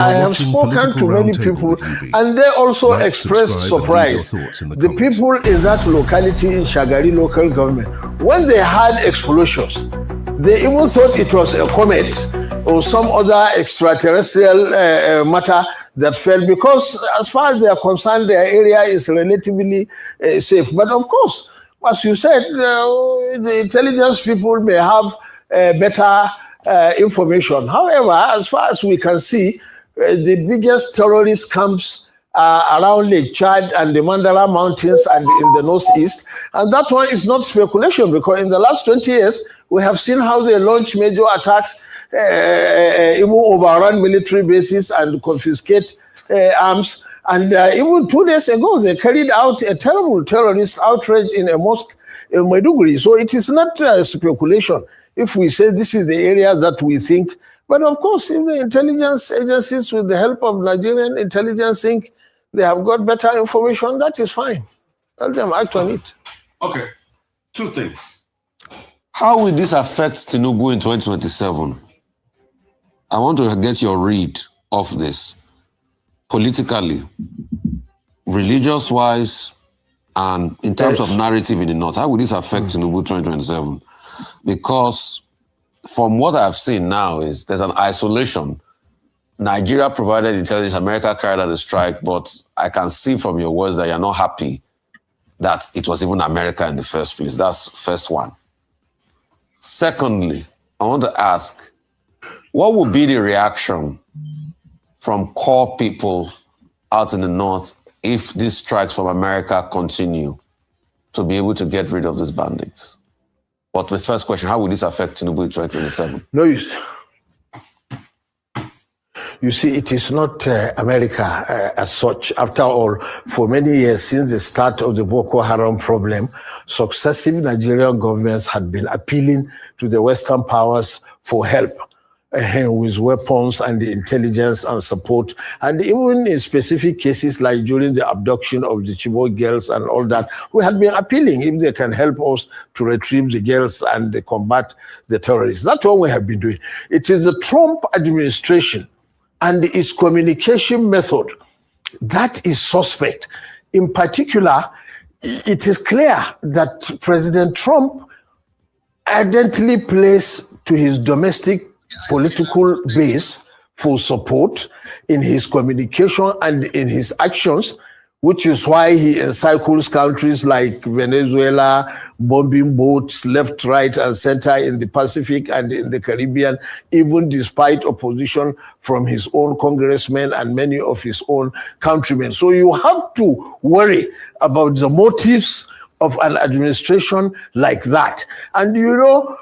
I have spoken to many people, and they also expressed surprise. The people in that locality, in Shagari local government, when they had explosions, they even thought it was a comet or some other extraterrestrial matter that fell, because as far as they are concerned, their area is relatively safe. But of course, as you said, the intelligence people may have better information. However, as far as we can see, the biggest terrorist camps are around Lake Chad and the Mandara Mountains and in the northeast. And that one is not speculation, because in the last 20 years, we have seen how they launch major attacks, even overrun military bases and confiscate arms. And even 2 days ago, they carried out a terrible terrorist outrage in a mosque in Maiduguri. So it is not speculation if we say this is the area that we think. But of course, if the intelligence agencies, with the help of Nigerian intelligence, think they have got better information, that is fine. Let them act on it. Okay, 2 things. How will this affect Tinubu in 2027? I want to get your read of this. Politically, religious-wise, and in terms of narrative in the North, how will this affect Tinubu 2027? Because from what I've seen now is there's an isolation. Nigeria provided intelligence, America carried out the strike, but I can see from your words that you're not happy that it was even America in the first place. That's first one. Secondly, I want to ask, what would be the reaction from core people out in the North if these strikes from America continue to be able to get rid of these bandits? But the first question, how will this affect Tinubu in 2027? No, you see, it is not America as such. After all, for many years, since the start of the Boko Haram problem, successive Nigerian governments had been appealing to the Western powers for help with weapons and the intelligence and support. And even in specific cases, like during the abduction of the Chibok girls and all that, we had been appealing if they can help us to retrieve the girls and combat the terrorists. That's what we have been doing. It is the Trump administration and its communication method that is suspect. In particular, it is clear that President Trump ardently plays to his domestic political base for support in his communication and in his actions, which is why he encircles countries like Venezuela, bombing boats left, right, and center in the Pacific and in the Caribbean, even despite opposition from his own congressmen and many of his own countrymen. So you have to worry about the motives of an administration like that. And you know,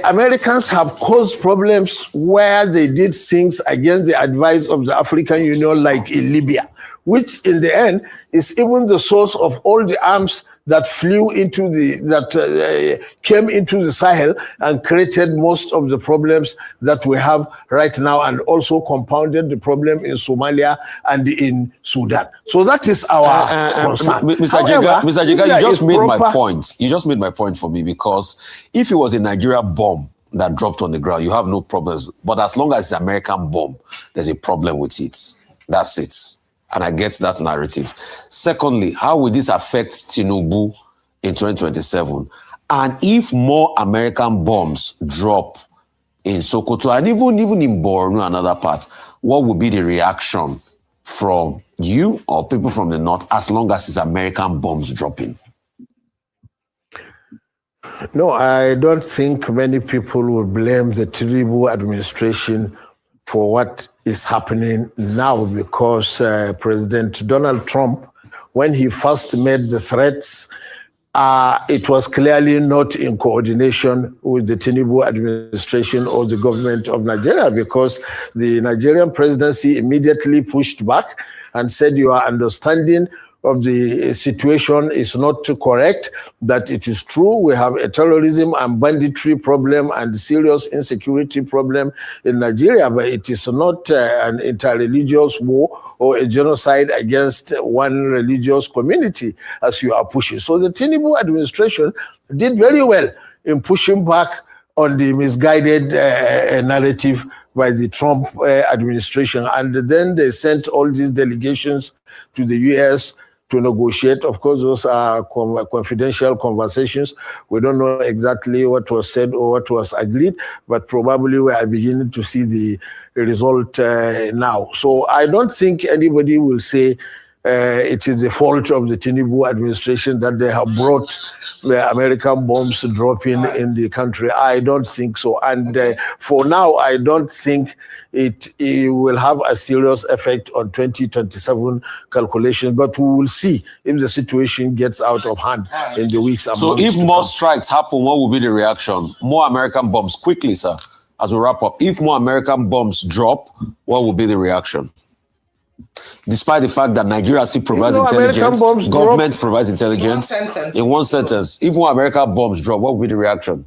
Americans have caused problems where they did things against the advice of the African Union, like in Libya, which in the end is even the source of all the arms that flew into came into the Sahel and created most of the problems that we have right now, and also compounded the problem in Somalia and in Sudan. So that is our concern. Mr. Jega, you just made my point. You just made my point for me, because if it was a Nigeria bomb that dropped on the ground, you have no problems. But as long as it's an American bomb, there's a problem with it. That's it. And I get that narrative. Secondly, how will this affect Tinubu in 2027? And if more American bombs drop in Sokoto and even in Borno and other parts, what would be the reaction from you or people from the North, as long as it's American bombs dropping? No, I don't think many people will blame the Tinubu administration for what is happening now, because President Donald Trump, when he first made the threats, it was clearly not in coordination with the Tinubu administration or the government of Nigeria, because the Nigerian presidency immediately pushed back and said, your understanding of the situation is not correct, that it is true we have a terrorism and banditry problem and serious insecurity problem in Nigeria, but it is not an interreligious war or a genocide against one religious community as you are pushing. So the Tinubu administration did very well in pushing back on the misguided narrative by the Trump administration. And then they sent all these delegations to the U.S. to negotiate. Of course, those are confidential conversations. We don't know exactly what was said or what was agreed, but probably we are beginning to see the result now. So I don't think anybody will say it is the fault of the Tinubu administration that they have brought the American bombs dropping in the country. I don't think so. And for now, I don't think it will have a serious effect on 2027 calculations, but we will see if the situation gets out of hand in the weeks and months. So if more strikes happen, what will be the reaction? More American bombs, quickly, sir, as we wrap up. If more American bombs drop, what will be the reaction? Despite the fact that Nigeria still provides intelligence, government provides intelligence. In one sentence, if more American bombs drop, what will be the reaction?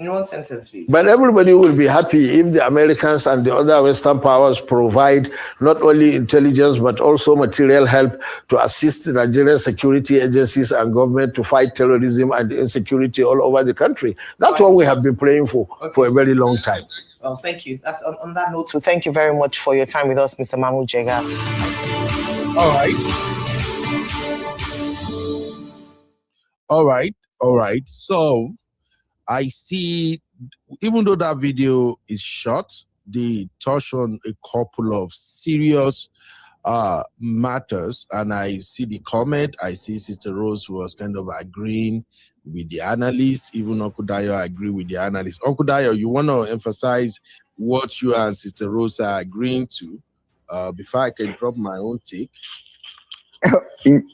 In one sentence, please. But everybody will be happy if the Americans and the other Western powers provide not only intelligence, but also material help to assist the Nigerian security agencies and government to fight terrorism and insecurity all over the country. That's what we have been praying for a very long time. Well, thank you. That's on that note. So thank you very much for your time with us, Mr. Mahmood Jega. All right. So I see, even though that video is short, they touch on a couple of serious matters. And I see the comment. I see Sister Rose was kind of agreeing with the analyst. Even Uncle Dayo agree with the analyst. Uncle Dayo, you want to emphasize what you and Sister Rose are agreeing to before I can drop my own take?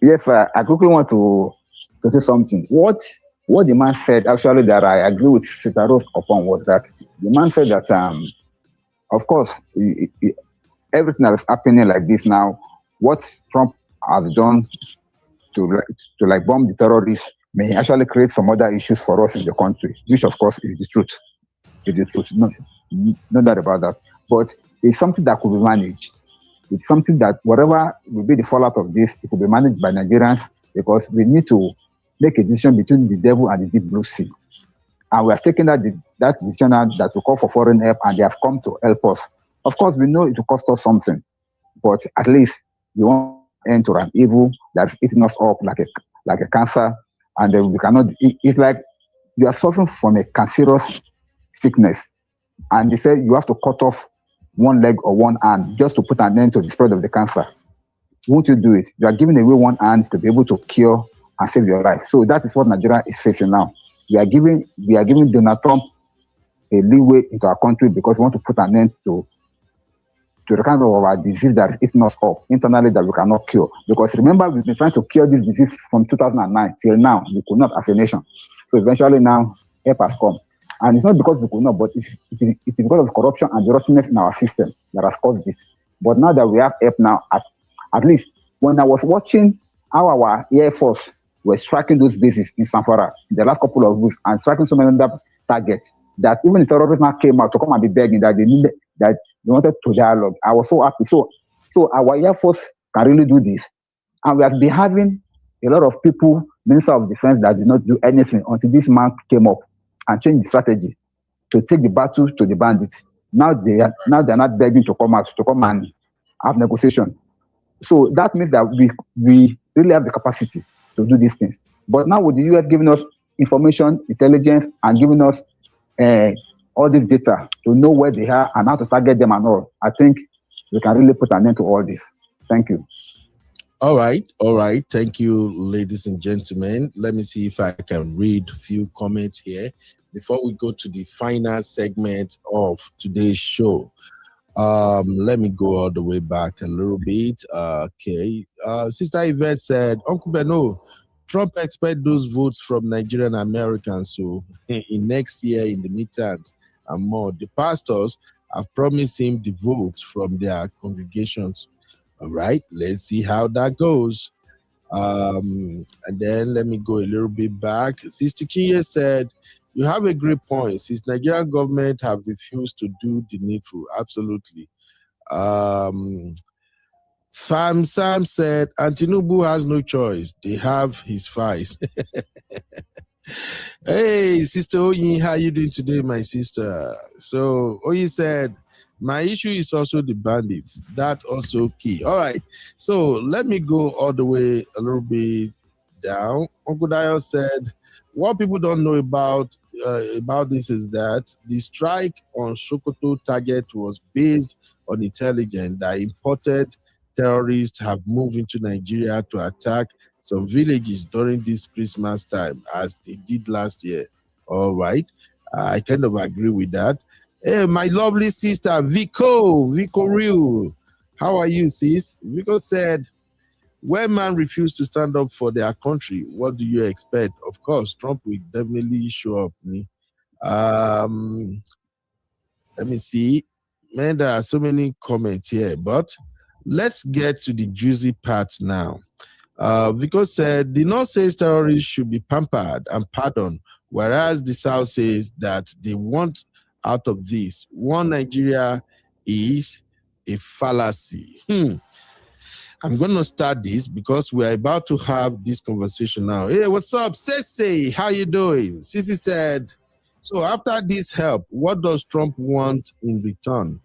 Yes, sir. I quickly want to say something. What the man said, actually, that I agree with Sister Rose upon, was that the man said that, of course, everything that is happening like this now, what Trump has done to bomb the terrorists may actually create some other issues for us in the country, which of course is the truth. It's the truth, no doubt about that. But it's something that could be managed. It's something that whatever will be the fallout of this, it could be managed by Nigerians, because we need to make a decision between the devil and the deep blue sea. And we have taken that decision that will call for foreign help, and they have come to help us. Of course, we know it will cost us something, but at least we want to enter an evil that's eating us up like a cancer. And then we cannot, it's like you are suffering from a cancerous sickness. And they say you have to cut off one leg or one hand just to put an end to the spread of the cancer. Won't you do it? You are giving away one hand to be able to cure and save your life. So that is what Nigeria is facing now. We are giving Donald Trump a leeway into our country because we want to put an end to the kind of our disease that is eating us up internally that we cannot cure. Because remember, we've been trying to cure this disease from 2009 till now. We could not as a nation. So eventually now, help has come. And it's not because we could not, but it's because of corruption and the rottenness in our system that has caused this. But now that we have help now, at least when I was watching how our Air Force were striking those bases in Zamfara in the last couple of weeks and striking so many other targets, that even the terrorists now came out to come and be begging that they wanted to dialogue. I was so happy. So our Air Force can really do this. And we have been having a lot of people, Minister of Defense, that did not do anything until this man came up and changed the strategy to take the battle to the bandits. Now they're not begging to come out, to come and have negotiation. So that means that we really have the capacity to do these things. But now with the US giving us information, intelligence, and giving us all this data to know where they are and how to target them and all, I think we can really put an end to all this. Thank you. All right. Thank you, ladies and gentlemen. Let me see if I can read a few comments here before we go to the final segment of today's show. Let me go all the way back a little bit. Okay. Sister Yvette said, Uncle Beno, Trump expect those votes from Nigerian Americans. So in next year, in the midterms and more, the pastors have promised him the votes from their congregations. All right, let's see how that goes. And then let me go a little bit back. Sister Kiye said, you have a great point. Since Nigerian government have refused to do the needful. Absolutely. Fam Sam said, Antinubu has no choice. They have his vice. Hey, Sister Oyin, how you doing today, my sister? So Oyin said, my issue is also the bandits. That also key. All right. So let me go all the way a little bit down. Uncle Dio said, what people don't know about this is that the strike on Sokoto target was based on intelligence that imported terrorists have moved into Nigeria to attack some villages during this Christmas time, as they did last year. All right. I kind of agree with that. Hey, my lovely sister, Vico Real. How are you, sis? Vico said, when man refused to stand up for their country, what do you expect? Of course, Trump will definitely show up. Let me see. Man, there are so many comments here, but let's get to the juicy part now. Vico said, the North says terrorists should be pampered and pardoned, whereas the South says that they want out of this. One Nigeria is a fallacy. I'm going to start this because we're about to have this conversation now. Hey, what's up, Sissy? How you doing? Sissy said, so after this help, what does Trump want in return?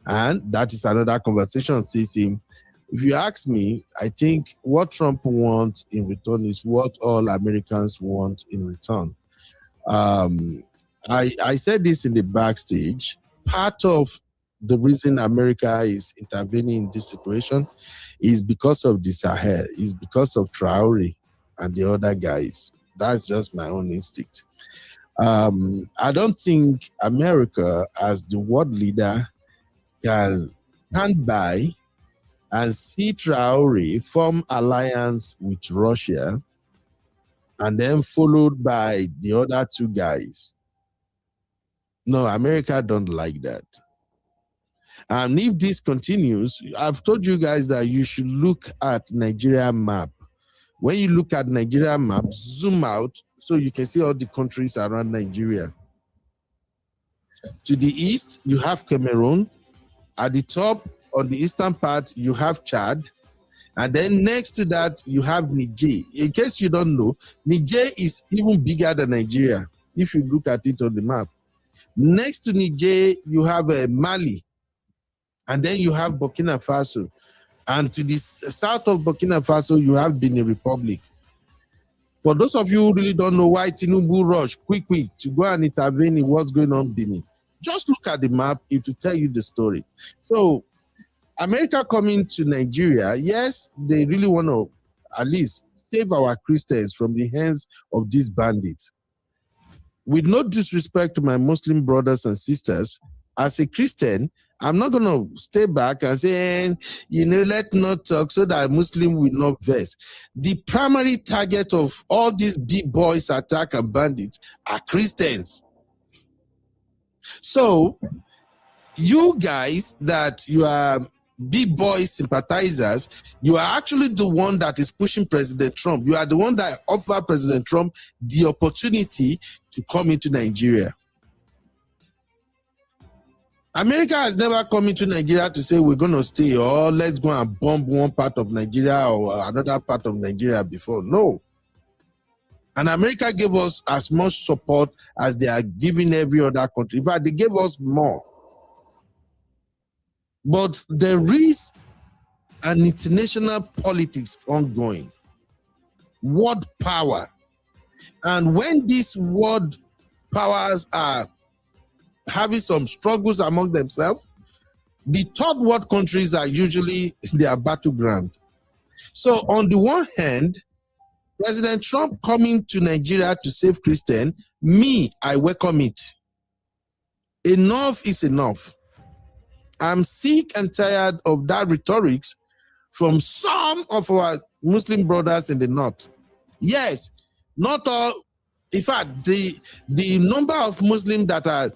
And that is another conversation, Sissy. If you ask me, I think what Trump wants in return is what all Americans want in return. I said this in the backstage. Part of the reason America is intervening in this situation is because of the Sahel, is because of Traore and the other guys. That's just my own instinct. I don't think America, as the world leader, can stand by and see Traore form alliance with Russia and then followed by the other two guys. No, America don't like that. And if this continues, I've told you guys that you should look at Nigeria map. When you look at Nigeria map, zoom out so you can see all the countries around Nigeria. To the east, you have Cameroon. At the top, on the eastern part, you have Chad. And then next to that, you have Niger. In case you don't know, Niger is even bigger than Nigeria, if you look at it on the map. Next to Niger, you have Mali. And then you have Burkina Faso. And to the south of Burkina Faso, you have Benin Republic. For those of you who really don't know why Tinubu rushed quick to go and intervene in what's going on in Benin, just look at the map, it will tell you the story. So, America coming to Nigeria, yes, they really want to at least save our Christians from the hands of these bandits. With no disrespect to my Muslim brothers and sisters, as a Christian, I'm not going to stay back and say, let's not talk so that Muslim will not vex. The primary target of all these big boys attack and bandits are Christians. So, you guys that you are big boy sympathizers, you are actually the one that is pushing President Trump. You are the one that offered President Trump the opportunity to come into Nigeria. America has never come into Nigeria to say we're going to stay or let's go and bomb one part of Nigeria or another part of Nigeria before. No. And America gave us as much support as they are giving every other country. In fact, they gave us more. But there is an international politics ongoing. World power. And when these world powers are having some struggles among themselves, the third world countries are usually their battleground. So on the one hand, President Trump coming to Nigeria to save Christians, I welcome it. Enough is enough. I'm sick and tired of that rhetoric from some of our Muslim brothers in the north. Yes, not all. In fact, the number of Muslims that are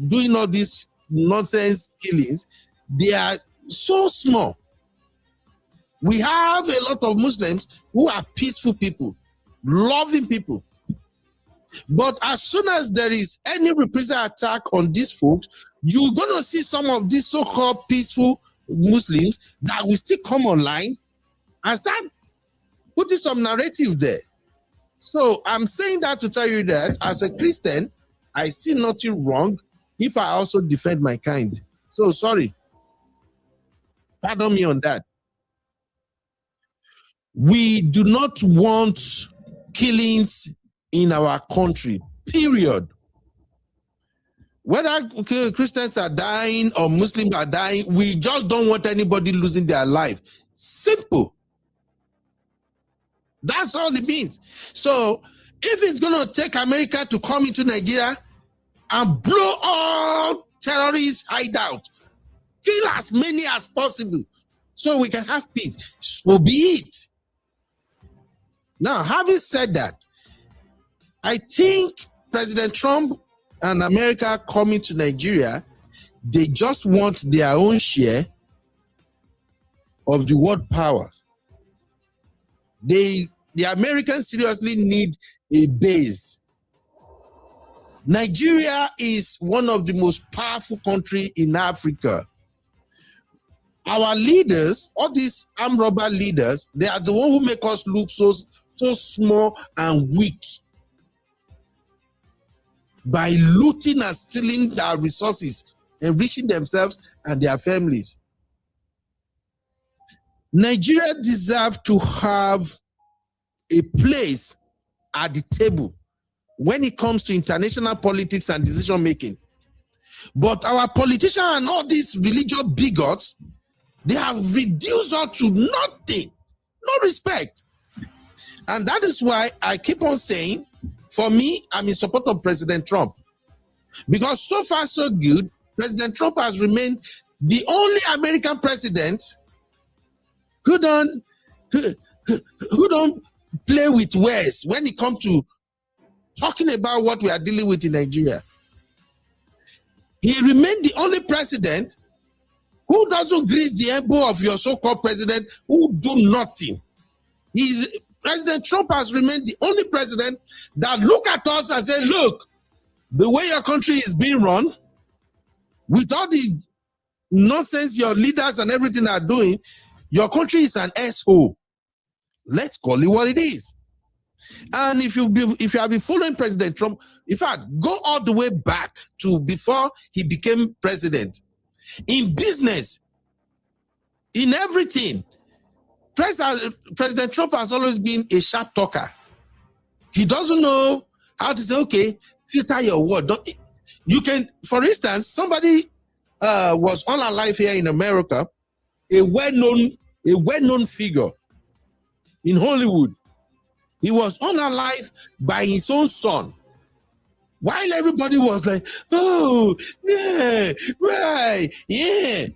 doing all these nonsense killings, they are so small. We have a lot of Muslims who are peaceful people, loving people. But as soon as there is any reprisal attack on these folks, you're going to see some of these so-called peaceful Muslims that will still come online and start putting some narrative there. So I'm saying that to tell you that as a Christian, I see nothing wrong if I also defend my kind. So sorry. Pardon me on that. We do not want killings in our country, period. Whether Christians are dying or Muslims are dying, we just don't want anybody losing their life. Simple. That's all it means. So if it's going to take America to come into Nigeria and blow all terrorists hideout, kill as many as possible so we can have peace, so be it. Now, having said that, I think President Trump and America coming to Nigeria, they just want their own share of the world power. The Americans seriously need a base. Nigeria is one of the most powerful countries in Africa. Our leaders, all these armed robber leaders, they are the ones who make us look so small and weak by looting and stealing our resources, enriching themselves and their families. Nigeria deserves to have a place at the table when it comes to international politics and decision making. But our politicians and all these religious bigots, they have reduced us to nothing, no respect. And that is why I keep on saying, for me, I'm in support of President Trump. Because so far, so good, President Trump has remained the only American president who don't play with words when it comes to talking about what we are dealing with in Nigeria. He remained the only president who doesn't grease the elbow of your so-called president who do nothing. President Trump has remained the only president that look at us and say, look, the way your country is being run, with all the nonsense your leaders and everything are doing, your country is an asshole. Let's call it what it is. And if you have been following President Trump, in fact, go all the way back to before he became president. In business, in everything, President Trump has always been a sharp talker. He doesn't know how to say, okay, filter your word. You can, for instance, somebody was on our life here in America, a well-known figure in Hollywood. He was on our life by his own son. While everybody was like, oh, yeah, right, yeah.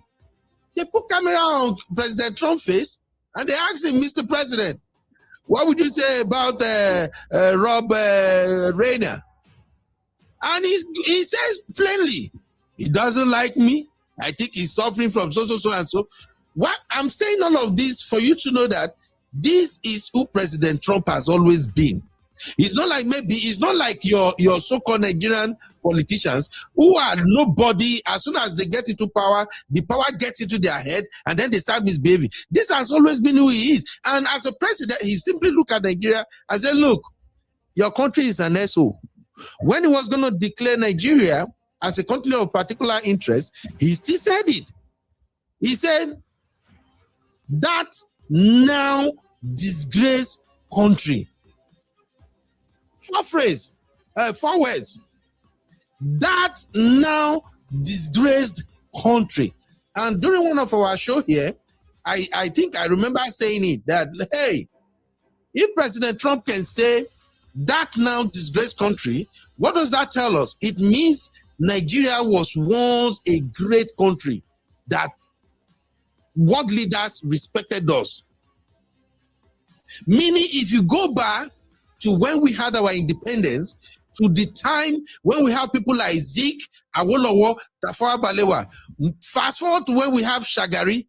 They put camera on President Trump's face and they asked him, Mr. President, what would you say about Rob Rayner? And he says plainly, he doesn't like me. I think he's suffering from so and so. What I'm saying all of this for you to know that this is who President Trump has always been. It's not like your so-called Nigerian politicians who are nobody. As soon as they get into power, the power gets into their head and then they start misbehaving. This has always been who he is. And as a president, he simply look at Nigeria and say, look, your country is an asshole. When he was going to declare Nigeria as a country of particular interest, he still said it. He said, that now disgraced country. Four words. That now disgraced country. And during one of our show here, I think I remember saying it, that, hey, if President Trump can say that now disgraced country, what does that tell us? It means Nigeria was once a great country that world leaders respected us. Meaning, if you go back to when we had our independence, to the time when we have people like Zeke, Awolowo, Tafawa Balewa, fast forward to when we have Shagari,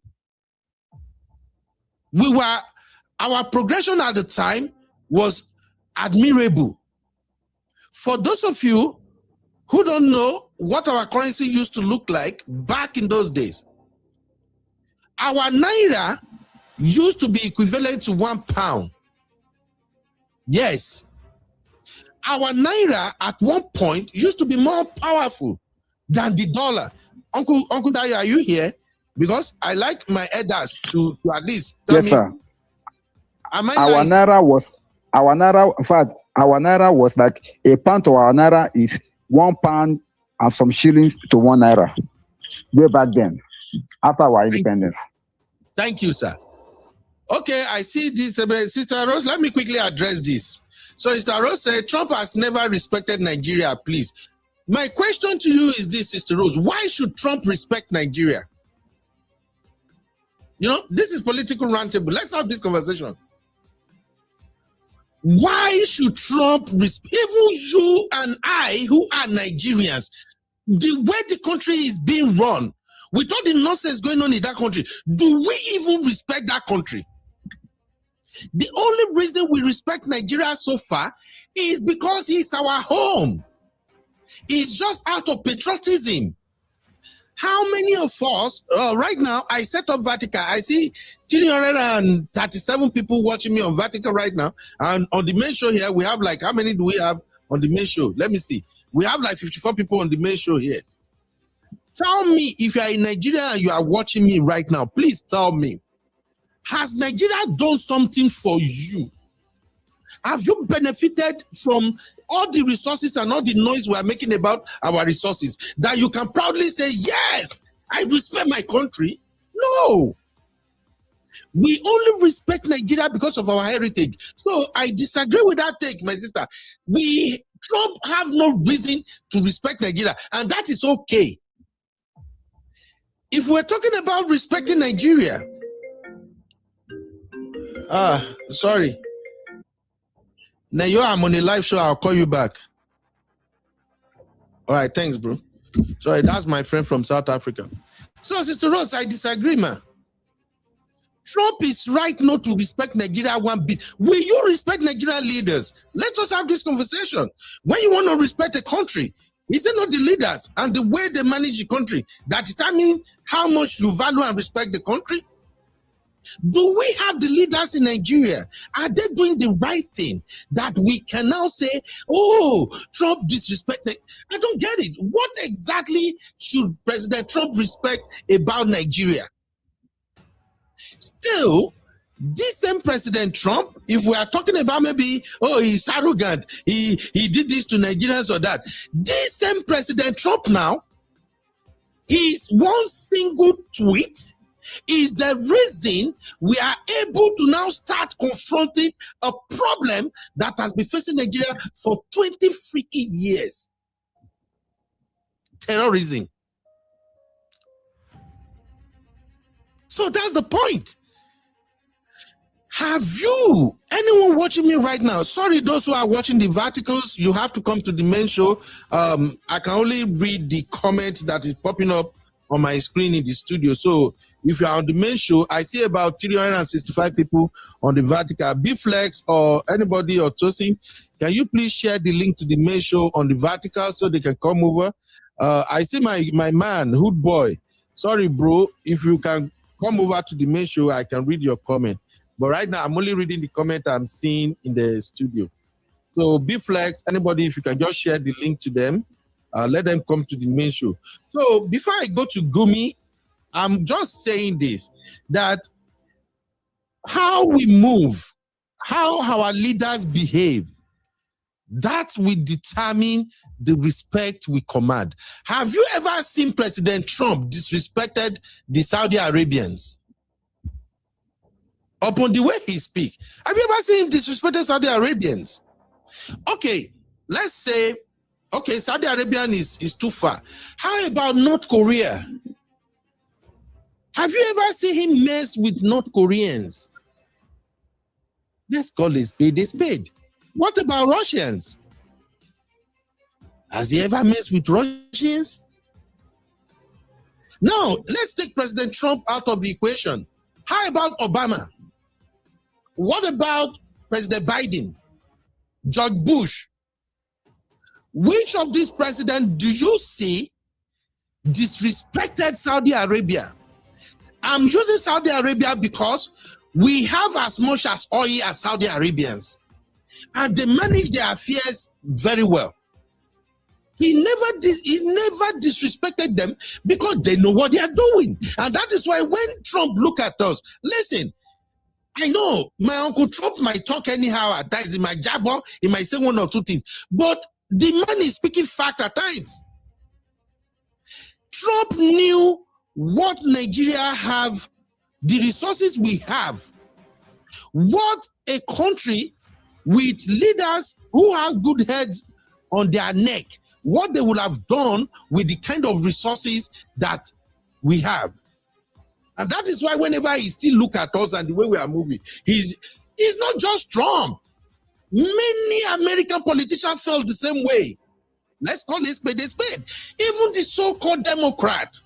our progression at the time was admirable. For those of you who don't know what our currency used to look like back in those days, our Naira used to be equivalent to £1. Yes, our naira at one point used to be more powerful than the dollar. Uncle Dayo, are you here? Because I like my elders to at least tell me. Sir. Am I Our naira was like a pound to our naira is £1 and some shillings to 1 naira. Way back then, after our independence. Thank you, sir. Okay, I see this. Sister Rose, let me quickly address this. So Sister Rose said, Trump has never respected Nigeria, please. My question to you is this, Sister Rose. Why should Trump respect Nigeria? You know, this is political roundtable. Let's have this conversation. Why should Trump respect, even you and I, who are Nigerians, the way the country is being run, with all the nonsense going on in that country, do we even respect that country? The only reason we respect Nigeria so far is because it's our home. It's just out of patriotism. How many of us, right now, I set up Vatica. I see 337 people watching me on Vatica right now. And on the main show here, we have like, how many do we have on the main show? Let me see. We have like 54 people on the main show here. Tell me, if you are in Nigeria and you are watching me right now, please tell me, has Nigeria done something for you? Have you benefited from all the resources and all the noise we are making about our resources that you can proudly say, yes, I respect my country? No. We only respect Nigeria because of our heritage. So I disagree with that take, my sister. Trump have no reason to respect Nigeria, and that is okay. If we're talking about respecting Nigeria, sorry. Now I'm on a live show. I'll call you back. All right, thanks, bro. Sorry, that's my friend from South Africa. So, Sister Rose, I disagree, man. Trump is right not to respect Nigeria one bit. Will you respect Nigerian leaders? Let us have this conversation. When you want to respect a country, is it not the leaders and the way they manage the country that determine how much you value and respect the country? Do we have the leaders in Nigeria? Are they doing the right thing that we can now say, oh, Trump disrespected? I don't get it. What exactly should President Trump respect about Nigeria? Still, this same President Trump, if we are talking about maybe, oh, he's arrogant, he did this to Nigerians or that. This same President Trump now, his one single tweet is the reason we are able to now start confronting a problem that has been facing Nigeria for 20 freaking years. Terrorism. So that's the point. Have you, anyone watching me right now? Sorry, those who are watching the verticals, you have to come to the main show. I can only read the comment that is popping up on my screen in the studio. So if you're on the main show, I see about 365 people on the vertical. B-Flex or anybody or Tosin, can you please share the link to the main show on the vertical so they can come over? I see my man, Hood Boy. Sorry, bro. If you can come over to the main show, I can read your comment. But right now, I'm only reading the comment I'm seeing in the studio. So B-Flex, anybody, if you can just share the link to them, let them come to the main show. So before I go to Gumi, I'm just saying this, that how we move, how our leaders behave, that will determine the respect we command. Have you ever seen President Trump disrespected the Saudi Arabians? Upon the way he speaks. Have you ever seen him disrespected Saudi Arabians? Okay, let's say, okay, Saudi Arabia is too far. How about North Korea? Have you ever seen him mess with North Koreans? Let's call a spade a spade. What about Russians? Has he ever messed with Russians? Now, let's take President Trump out of the equation. How about Obama? What about President Biden? George Bush? Which of these presidents do you see disrespected Saudi Arabia? I'm using Saudi Arabia because we have as much as oil as Saudi Arabians. and they manage their affairs very well. He never disrespected them because they know what they are doing. And that is why when Trump look at us, listen, I know my Uncle Trump might talk anyhow at times. He might jabber, he might say one or two things. But the man is speaking fact at times. Trump knew what Nigeria have, the resources we have, what a country with leaders who have good heads on their neck, what they would have done with the kind of resources that we have. And that is why whenever he still look at us and the way we are moving, he's not just Trump. Many American politicians felt the same way. Let's call it spade a spade. Even the so-called Democrat,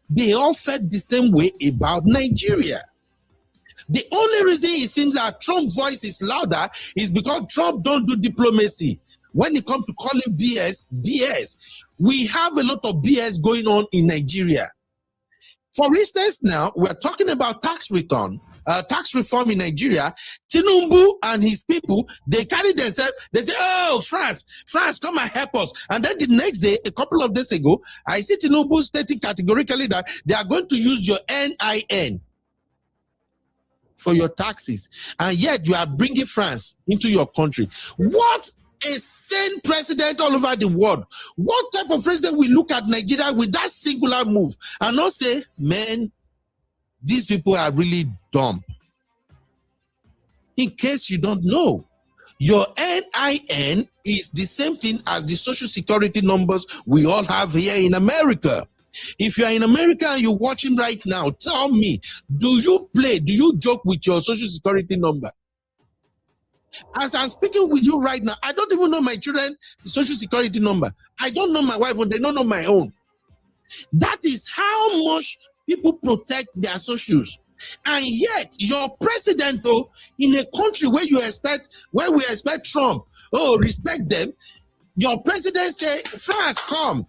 they all felt the same way about Nigeria. The only reason it seems that Trump's voice is louder is because Trump don't do diplomacy. When it comes to calling BS, we have a lot of BS going on in Nigeria. For instance, now we're talking about tax reform in Nigeria. Tinubu and his people, they carry themselves, they say, oh, France, come and help us. And then the next day, a couple of days ago, I see Tinubu stating categorically that they are going to use your NIN for your taxes. And yet you are bringing France into your country. What a sane president all over the world. What type of president will look at Nigeria with that singular move and not say, man, these people are really dumb? In case you don't know, your NIN is the same thing as the social security numbers we all have here in America. If you are in America and you're watching right now, tell me, do you joke with your social security number? As I'm speaking with you right now, I don't even know my children's social security number. I don't know my wife, or they don't know my own. That is how much people protect their socials. And yet, your president, though, in a country where we expect Trump, respect them, your president say, France, come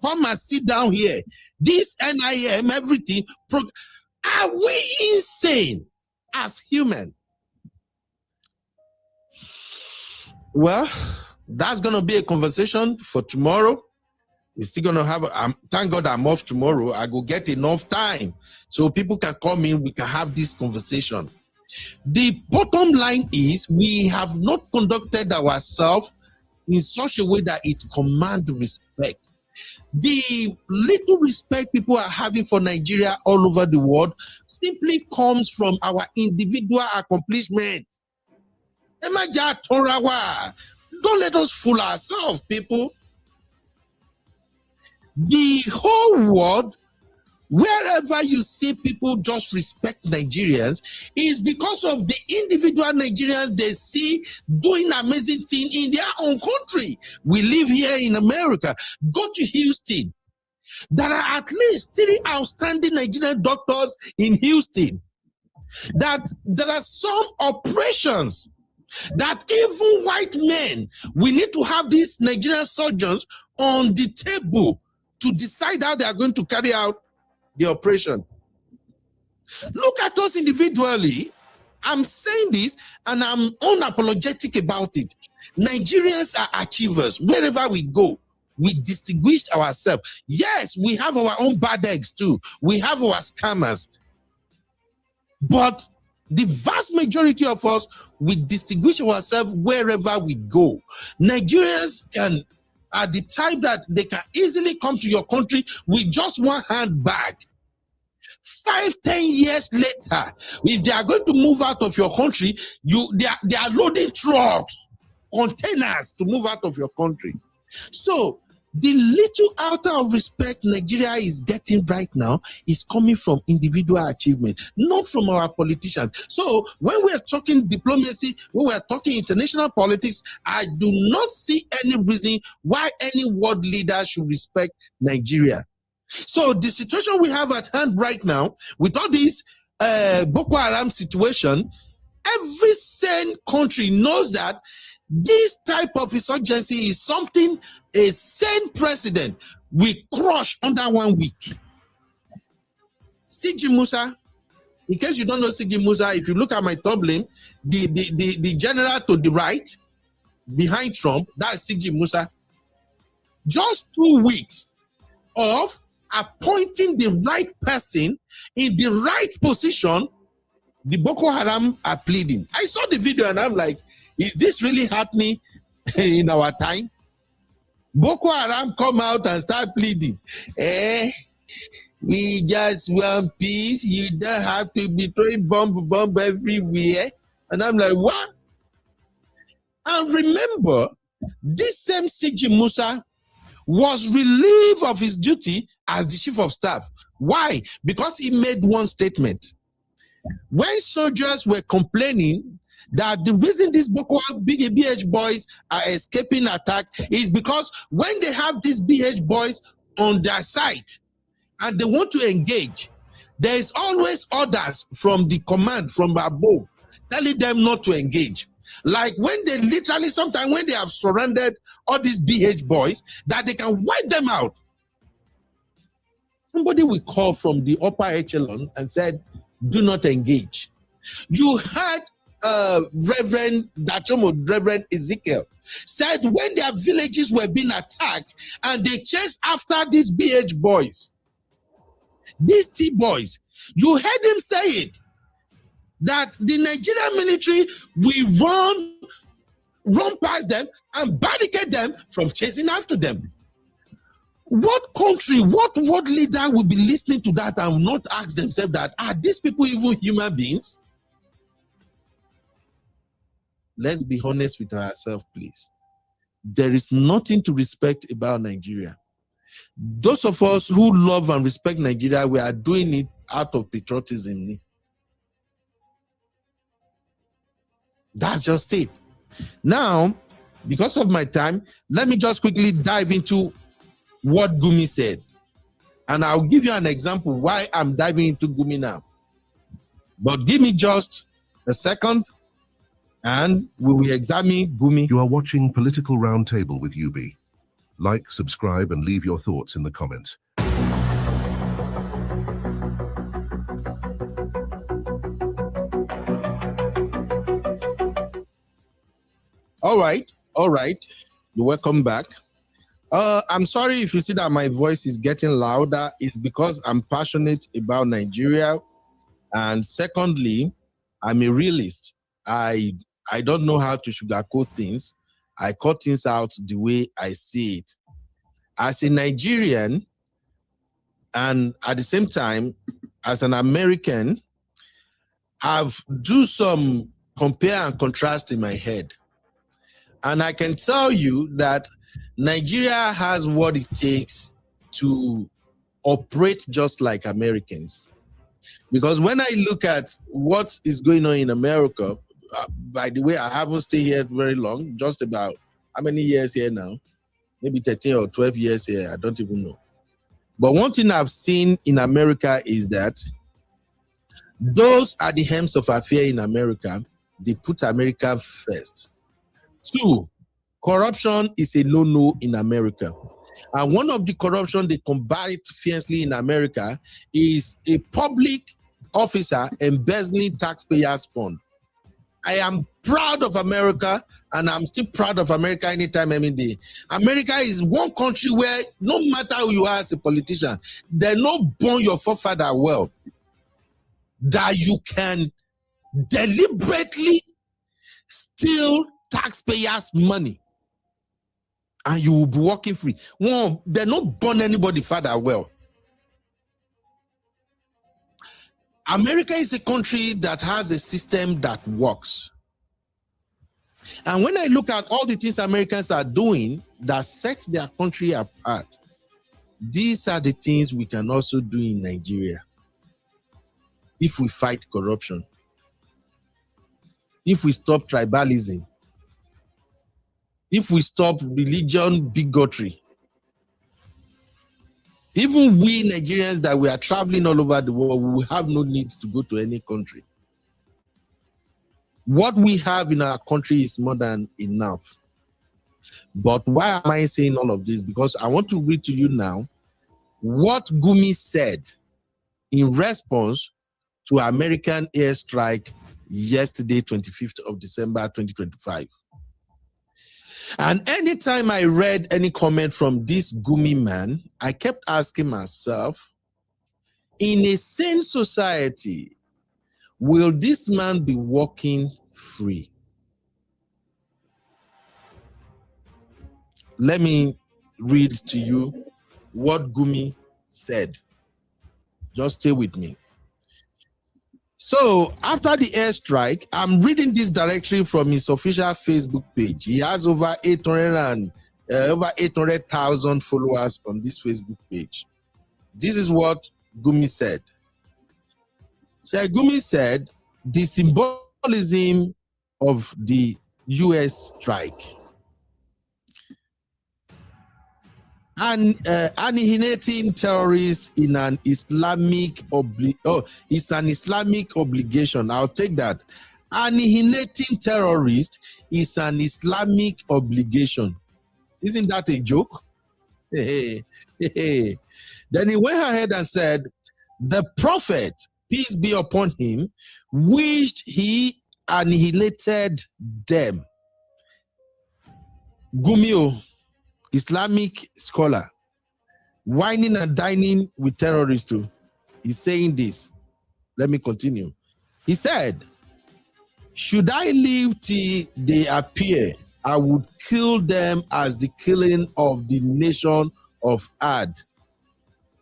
and sit down here. This NIM, everything. Are we insane as humans? Well, that's going to be a conversation for tomorrow. We're still going to have, thank God I'm off tomorrow. I will get enough time so people can come in, we can have this conversation. The bottom line is we have not conducted ourselves in such a way that it commands respect. The little respect people are having for Nigeria all over the world simply comes from our individual accomplishment. Don't let us fool ourselves, people. The whole world, wherever you see people just respect Nigerians, is because of the individual Nigerians they see doing amazing things in their own country. We live here in America. Go to Houston. There are at least 3 outstanding Nigerian doctors in Houston. That there are some operations that even white men, we need to have these Nigerian surgeons on the table to decide how they are going to carry out the operation. Look at us individually. I'm saying this and I'm unapologetic about it. Nigerians are achievers. Wherever we go, we distinguish ourselves. Yes, we have our own bad eggs too. We have our scammers. But the vast majority of us, we distinguish ourselves wherever we go. Nigerians are the type that they can easily come to your country with just one handbag. 5-10 years later, if they are going to move out of your country, they are loading trucks, containers to move out of your country. So the little outer of respect Nigeria is getting right now is coming from individual achievement, not from our politicians. So when we are talking diplomacy, when we are talking international politics, I do not see any reason why any world leader should respect Nigeria. So the situation we have at hand right now, with all this Boko Haram situation, every sane country knows that this type of insurgency is something a sane president will crush under 1 week. CG Musa, In case you don't know Sigi Musa, if you look at my thumbnail, the general to the right, behind Trump, that's Sigi Musa. Just 2 weeks of appointing the right person in the right position, the Boko Haram are pleading. I saw the video and I'm like, is this really happening in our time? Boko Haram come out and start pleading. We just want peace. You don't have to be throwing bomb everywhere. And I'm like, what? And remember, this same Sigi Musa was relieved of his duty as the chief of staff. Why? Because he made one statement. When soldiers were complaining that the reason these Boko BH boys are escaping attack is because when they have these BH boys on their side and they want to engage, there is always orders from the command from above telling them not to engage. Like when they literally, sometimes when they have surrendered all these BH boys, that they can wipe them out. Somebody will call from the upper echelon and said, do not engage. You heard Reverend Ezekiel said when their villages were being attacked and they chased after these BH boys, these T boys, you heard him say it, that the Nigerian military will run past them and barricade them from chasing after them. What country, what world leader will be listening to that and not ask themselves that, are these people even human beings? Let's be honest with ourselves, please. There is nothing to respect about Nigeria. Those of us who love and respect Nigeria, we are doing it out of patriotism. That's just it. Now, because of my time, let me just quickly dive into what Gumi said. And I'll give you an example why I'm diving into Gumi now. But give me just a second and we will examine Gumi. You are watching Political Roundtable with UB. Like, subscribe, and leave your thoughts in the comments. All right. You're welcome back. I'm sorry if you see that my voice is getting louder. It's because I'm passionate about Nigeria. And secondly, I'm a realist. I don't know how to sugarcoat things. I cut things out the way I see it. As a Nigerian, and at the same time, as an American, I've do some compare and contrast in my head. And I can tell you that Nigeria has what it takes to operate just like Americans. Because when I look at what is going on in America, by the way, I haven't stayed here very long, just about how many years here now? Maybe 13 or 12 years here, I don't even know. But one thing I've seen in America is that those are the helms of affair in America. They put America first. 2, corruption is a no-no in America. And one of the corruption they combat fiercely in America is a public officer embezzling taxpayers' fund. I am proud of America, and I'm still proud of America anytime, any day. America is one country where no matter who you are as a politician, they not born your forefather well, that you can deliberately steal taxpayers' money and you will be walking free. One, they not born anybody father well. America is a country that has a system that works. And when I look at all the things Americans are doing that set their country apart, these are the things we can also do in Nigeria. If we fight corruption, if we stop tribalism, if we stop religion bigotry, even we Nigerians that we are traveling all over the world, we will have no need to go to any country. What we have in our country is more than enough. But why am I saying all of this? Because I want to read to you now what Gumi said in response to American airstrike yesterday, 25th of December, 2025. And anytime I read any comment from this Gumi man, I kept asking myself, in a sane society, will this man be walking free? Let me read to you what Gumi said. Just stay with me. So after the airstrike, I'm reading this directly from his official Facebook page. He has over 800,000 followers on this Facebook page. This is what Gumi said. Gumi said the symbolism of the U.S. strike and annihilating terrorists in an Islamic obligation. I'll take that. Annihilating terrorists is an Islamic obligation. Isn't that a joke? Then he went ahead and said, the Prophet, peace be upon him, wished he annihilated them. Gumio, Islamic scholar, whining and dining with terrorists too. He's saying this. Let me continue. He said, should I live till they appear, I would kill them as the killing of the nation of Ad.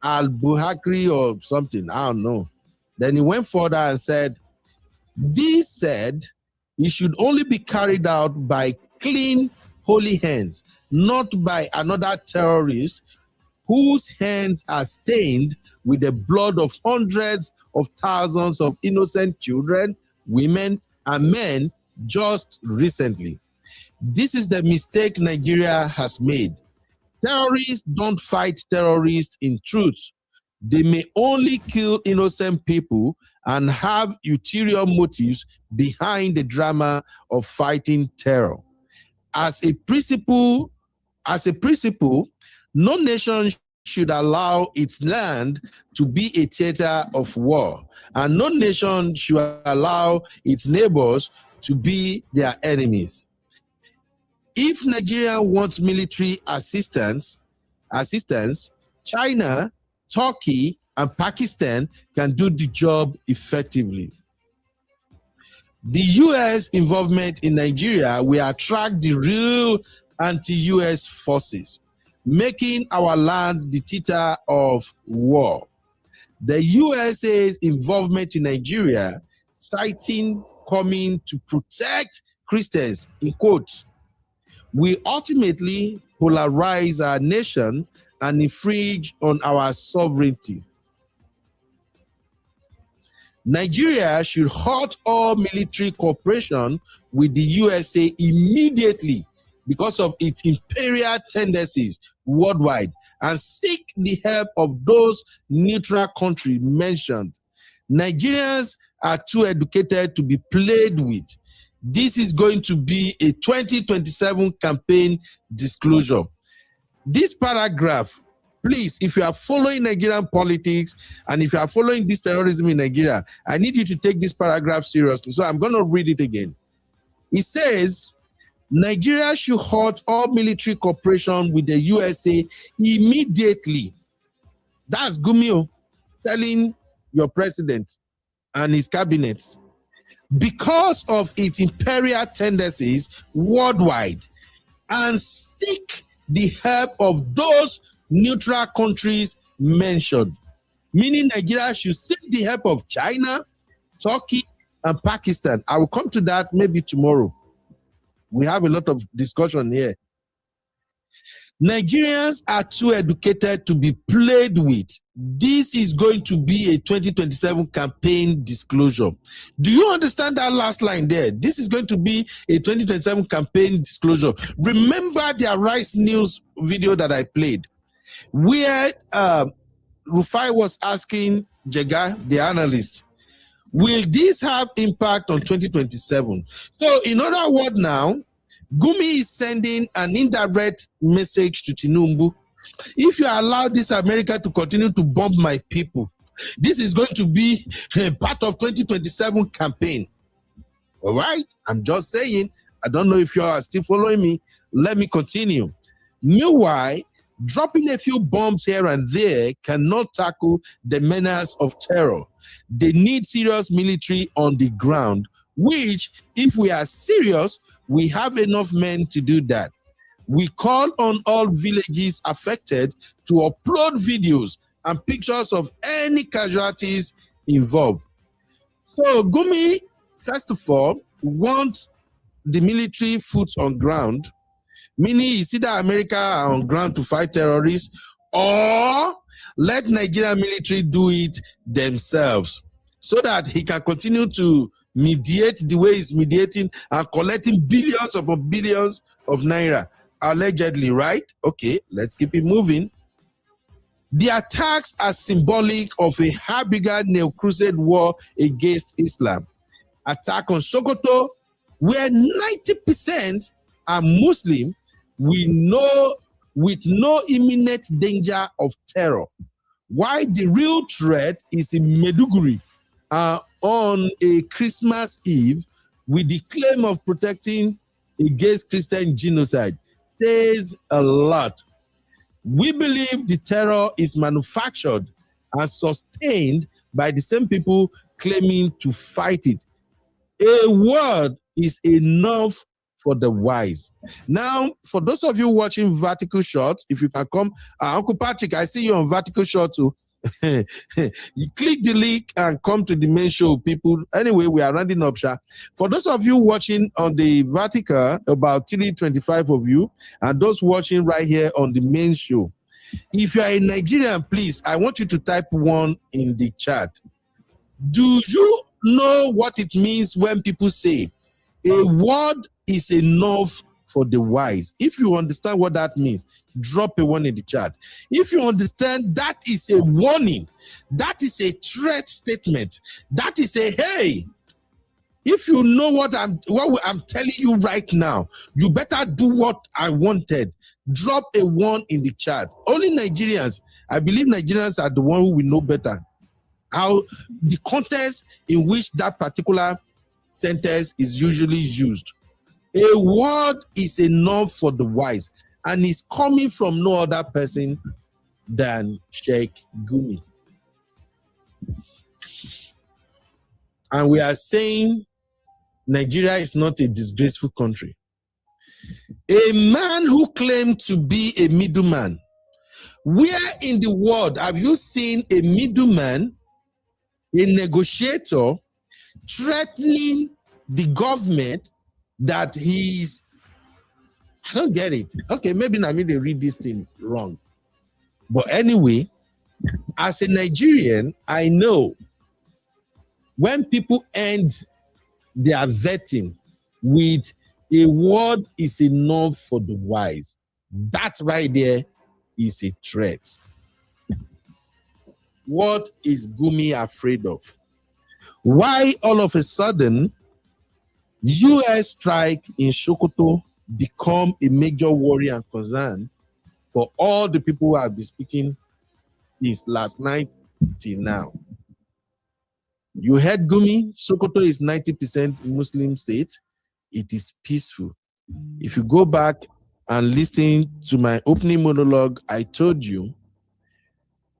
Al-Buhakri or something, I don't know. Then he went further and said, this said, it should only be carried out by clean, holy hands, not by another terrorist whose hands are stained with the blood of hundreds of thousands of innocent children, women, and men just recently. This is the mistake Nigeria has made. Terrorists don't fight terrorists in truth. They may only kill innocent people and have ulterior motives behind the drama of fighting terror. As a principle, no nation should allow its land to be a theater of war, and no nation should allow its neighbors to be their enemies. If Nigeria wants military assistance, China, Turkey, and Pakistan can do the job effectively. The U.S. involvement in Nigeria will attract the real anti-U.S. forces, making our land the theater of war. The USA's involvement in Nigeria, citing coming to protect Christians, in quotes, will ultimately polarize our nation and infringe on our sovereignty. Nigeria should halt all military cooperation with the USA immediately because of its imperial tendencies worldwide and seek the help of those neutral countries mentioned. Nigerians are too educated to be played with. This is going to be a 2027 campaign disclosure. This paragraph, please, if you are following Nigerian politics and if you are following this terrorism in Nigeria, I need you to take this paragraph seriously. So I'm going to read it again. It says, Nigeria should halt all military cooperation with the USA immediately. That's Gumio telling your president and his cabinet. Because of its imperial tendencies worldwide, and seek the help of those neutral countries mentioned. Meaning Nigeria should seek the help of China, Turkey, and Pakistan. I will come to that maybe tomorrow. We have a lot of discussion here. Nigerians are too educated to be played with. This is going to be a 2027 campaign disclosure. Do you understand that last line there? This is going to be a 2027 campaign disclosure. Remember the Arise News video that I played, where Rufai was asking Jega, the analyst, will this have impact on 2027? So in other words now, Gumi is sending an indirect message to Tinubu. If you allow this America to continue to bomb my people, This is going to be part of 2027 campaign. All right? I'm just saying. I don't know if you are still following me. Let me continue. Meanwhile, dropping a few bombs here and there cannot tackle the menace of terror. They need serious military on the ground, which, if we are serious, we have enough men to do that. We call on all villages affected to upload videos and pictures of any casualties involved. So Gumi, first of all, wants the military foot on ground, meaning it's either America are on ground to fight terrorists or let Nigerian military do it themselves so that he can continue to mediate the way he's mediating and collecting billions upon billions of naira, allegedly, right? Okay, let's keep it moving. The attacks are symbolic of a high-bigger neo-crusade war against Islam. Attack on Sokoto, where 90% are Muslim, we know with no imminent danger of terror. Why the real threat is in Maiduguri on a Christmas Eve with the claim of protecting against Christian genocide says a lot. We believe the terror is manufactured and sustained by the same people claiming to fight it. A word is enough for the wise. Now, for those of you watching Vertical Shot, if you can come, Uncle Patrick, I see you on Vertical Shot too. You click the link and come to the main show, people. Anyway, we are rounding up, Sha. For those of you watching on the Vertical, about 325 of you, and those watching right here on the main show, if you are a Nigerian, please, I want you to type 1 in the chat. Do you know what it means when people say a word is enough for the wise? If you understand what that means, drop a 1 in the chat. If you understand that is a warning, that is a threat statement, that is a hey, if you know what I'm telling you right now, you better do what I wanted. Drop a 1 in the chat. Only Nigerians, I believe Nigerians are the one who will know better how the context in which that particular sentence is usually used. A word is enough for the wise, and it's coming from no other person than Sheikh Gumi. And we are saying Nigeria is not a disgraceful country. A man who claimed to be a middleman. Where in the world have you seen a middleman, a negotiator, threatening the government that he's, I don't get it. Okay, maybe I mean they read this thing wrong. But anyway, as a Nigerian, I know when people end their vetting with a word is enough for the wise, that right there is a threat. What is Gumi afraid of? Why all of a sudden U.S. strike in Sokoto become a major worry and concern for all the people who have been speaking since last night till now? You heard Gumi, Sokoto is 90% Muslim state. It is peaceful. If you go back and listen to my opening monologue, I told you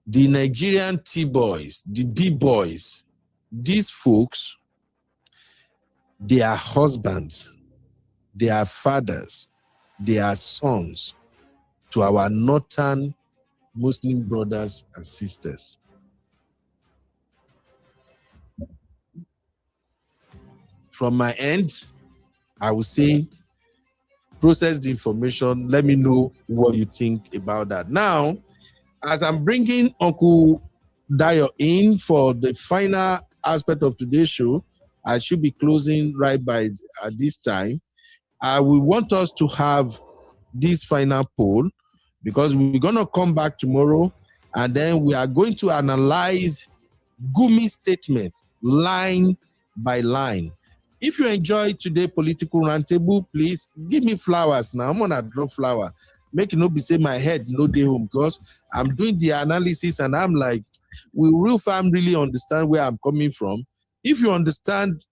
the Nigerian T-boys, the B-boys, these folks, they are husbands, they are fathers, they are sons to our northern Muslim brothers and sisters. From my end, I will say, process the information. Let me know what you think about that. Now, as I'm bringing Uncle Dayo in for the final aspect of today's show, I should be closing right by at this time. I will want us to have this final poll because we're going to come back tomorrow and then we are going to analyze Gumi's statement line by line. If you enjoyed today's political roundtable, please give me flowers now. I'm going to drop flower. Make it not be say my head no day home, because I'm doing the analysis and I'm like, will real fam really understand where I'm coming from? If you understand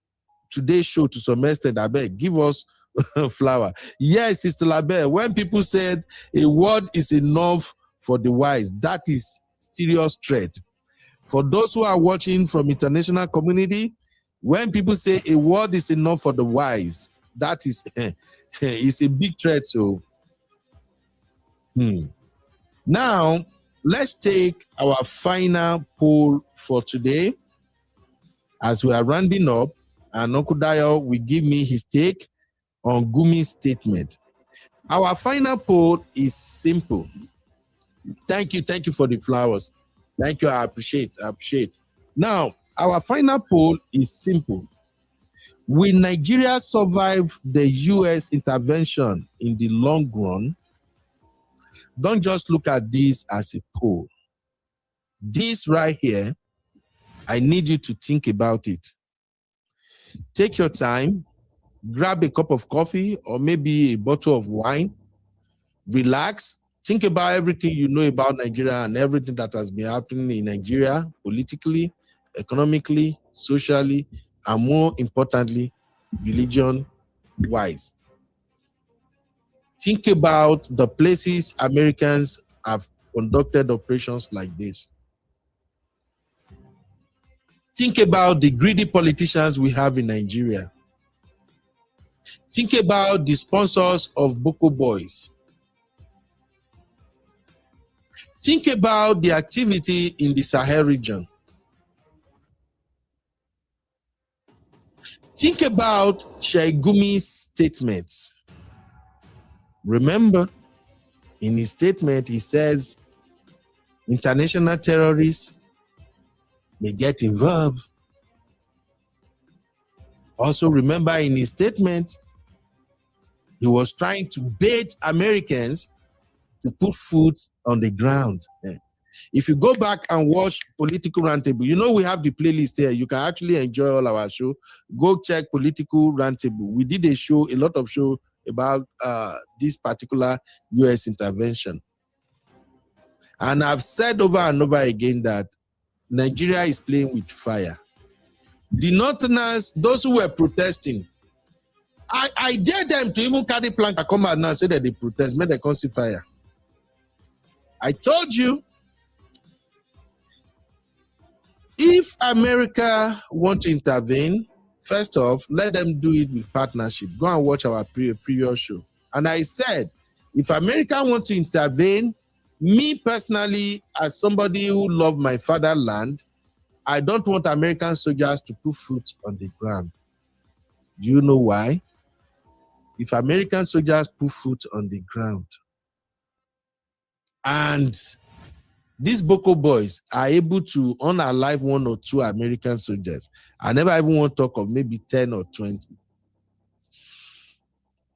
today's show to some extent, I beg, give us flower. Yes, Sister Labe, when people said a word is enough for the wise, that is serious threat. For those who are watching from international community, when people say a word is enough for the wise, that is it's a big threat. So now let's take our final poll for today as we are rounding up, and Uncle Dayo will give me his take on Gumi's statement. Our final poll is simple. Thank you for the flowers. Thank you, I appreciate. Now, our final poll is simple. Will Nigeria survive the U.S. intervention in the long run? Don't just look at this as a poll. This right here, I need you to think about it. Take your time, grab a cup of coffee or maybe a bottle of wine, relax, think about everything you know about Nigeria and everything that has been happening in Nigeria, politically, economically, socially, and more importantly, religion-wise. Think about the places Americans have conducted operations like this. Think about the greedy politicians we have in Nigeria. Think about the sponsors of Boko Boys. Think about the activity in the Sahel region. Think about Sheikh Gumi's statements. Remember, in his statement, he says international terrorists may get involved. Also, remember in his statement, he was trying to bait Americans to put food on the ground. If you go back and watch Political Roundtable, you know we have the playlist here. You can actually enjoy all our show. Go check Political Roundtable. We did a lot of show about this particular U.S. intervention. And I've said over and over again that Nigeria is playing with fire. The Northerners, those who were protesting, I dare them to even carry plank and come out now and say that they protest, make them come see fire. I told you, if America want to intervene, first off, let them do it with partnership. Go and watch our previous show. And I said, if America want to intervene, me personally, as somebody who love my fatherland, I don't want American soldiers to put foot on the ground. Do you know why? If American soldiers put foot on the ground, and these Boko boys are able to unalive 1 or 2 American soldiers, I never even want to talk of maybe 10 or 20.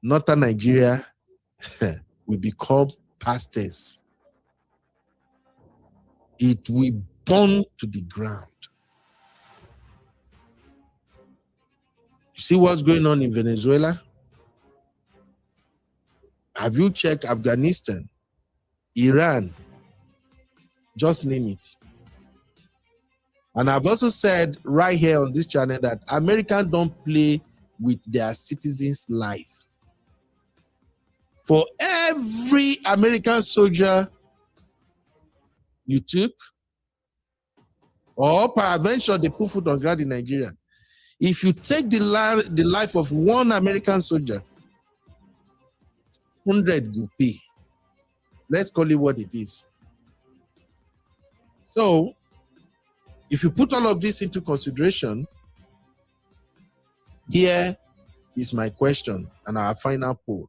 Northern Nigeria will become past tense. It will burn to the ground. You see what's going on in Venezuela? Have you checked Afghanistan, Iran? Just name it. And I've also said right here on this channel that Americans don't play with their citizens' life. For every American soldier you took, or peradventure they put foot on ground in Nigeria, if you take the life of 1 American soldier, 100 will pay. Let's call it what it is. So, if you put all of this into consideration, here is my question and our final poll.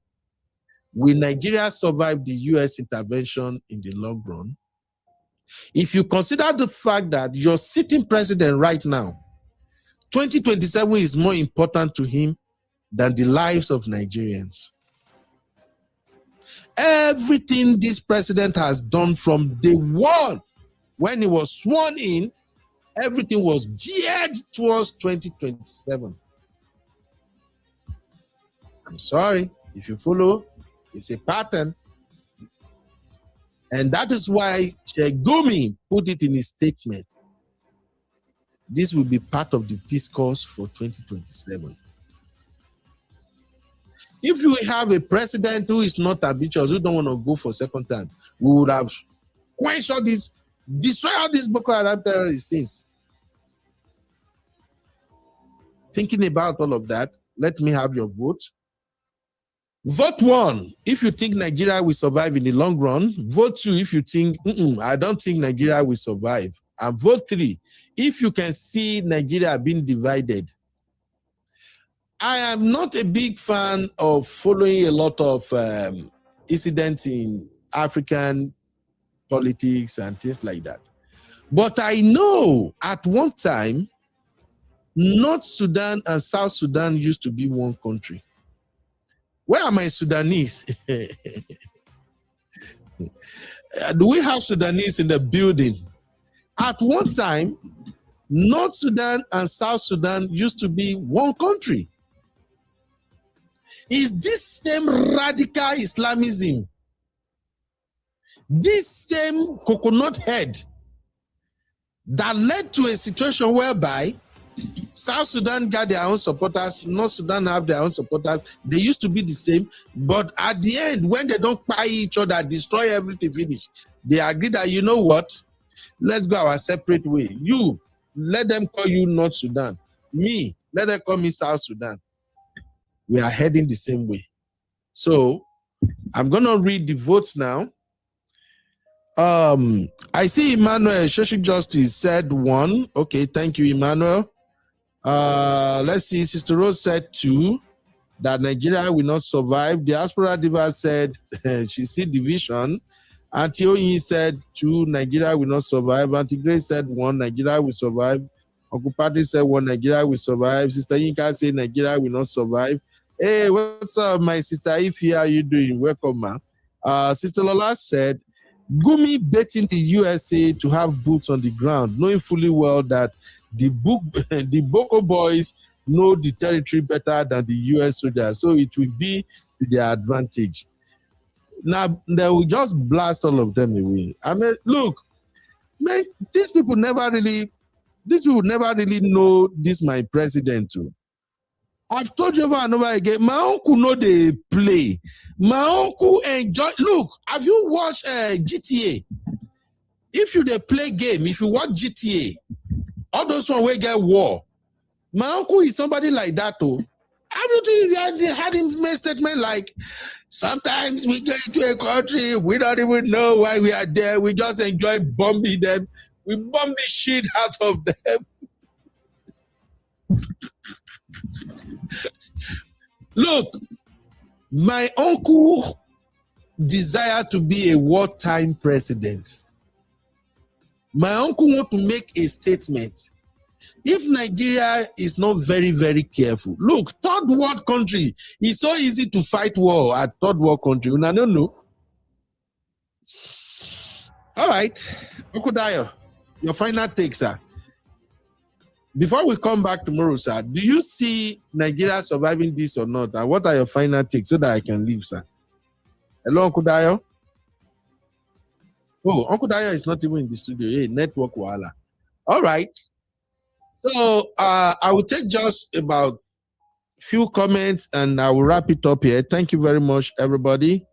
Will Nigeria survive the U.S. intervention in the long run? If you consider the fact that your sitting president right now, 2027 is more important to him than the lives of Nigerians. Everything this president has done from day one, when he was sworn in, everything was geared towards 2027. I'm sorry, if you follow, it's a pattern. And that is why Gumi put it in his statement. This will be part of the discourse for 2027. If we have a president who is not ambitious, who don't want to go for second time, we would have quenched all this, destroyed all these Boko Haram terrorists since. Thinking about all of that, let me have your vote. Vote 1 if you think Nigeria will survive in the long run. Vote 2 if you think, I don't think Nigeria will survive. And vote 3 if you can see Nigeria being divided. I am not a big fan of following a lot of incidents in African politics and things like that. But I know at one time, North Sudan and South Sudan used to be one country. Where are my Sudanese? Do we have Sudanese in the building? At one time, North Sudan and South Sudan used to be one country. Is this same radical Islamism, this same coconut head that led to a situation whereby South Sudan got their own supporters, North Sudan have their own supporters. They used to be the same, but at the end, when they don't buy each other, destroy everything, finish, they agree that, you know what, let's go our separate way. You, let them call you North Sudan. Me, let them call me South Sudan. We are heading the same way. So I'm going to read the votes now. I see Emmanuel, Social Justice said 1. Okay, thank you, Emmanuel. Let's see, Sister Rose said 2, that Nigeria will not survive. Diaspora Diva said she see division. Auntie Oyin said 2, Nigeria will not survive. Auntie Grace said 1, Nigeria will survive. Uncle Patrick said 1, Nigeria will survive. Sister Yinka said Nigeria will not survive. Hey, what's up, my sister Ify? How you doing? Welcome, man. Sister Lola said, Gumi betting the USA to have boots on the ground, knowing fully well that the Boko boys know the territory better than the US soldiers, so it will be to their advantage. Now, they will just blast all of them away. I mean, look, man, these people never really know this my president too. I've told you over and over again, my uncle know they play. My uncle enjoy. Look, have you watched GTA? If you they play game, if you watch GTA, all those one will get war. My uncle is somebody like that too. Everything he had him make statement like, sometimes we go into a country, we don't even know why we are there. We just enjoy bombing them. We bomb the shit out of them. Look, my uncle desired to be a wartime president. My uncle want to make a statement. If Nigeria is not very, very careful, look, third world country, it's so easy to fight war at third world country. I don't know. All right, Uncle Dayo, your final take, sir. Before we come back tomorrow, sir, do you see Nigeria surviving this or not? And what are your final takes so that I can leave, sir? Hello, Uncle Dayo. Oh, Uncle Dayo is not even in the studio. Hey, network wala. All right. So I will take just about a few comments and I will wrap it up here. Thank you very much, everybody.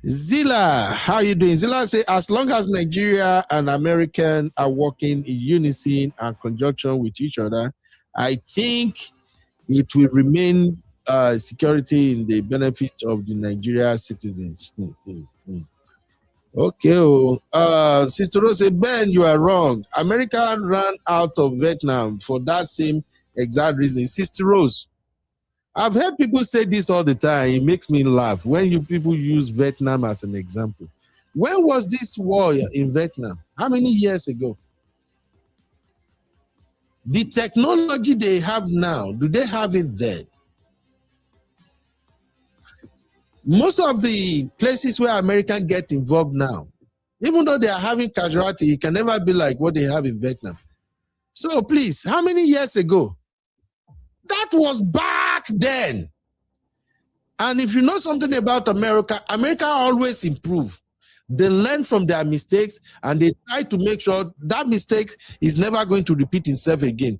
Zila, how you doing? Zila say, as long as Nigeria and American are working in unison and conjunction with each other, I think it will remain security in the benefit of the Nigeria citizens. Okay. Sister Rose say, Ben, you are wrong. America ran out of Vietnam for that same exact reason. Sister Rose, I've heard people say this all the time. It makes me laugh when you people use Vietnam as an example. When was this war in Vietnam? How many years ago? The technology they have now, do they have it then? Most of the places where Americans get involved now, even though they are having casualty, it can never be like what they have in Vietnam. So please, how many years ago? That was back then. And if you know something about America, America always improve. They learn from their mistakes and they try to make sure that mistake is never going to repeat itself again.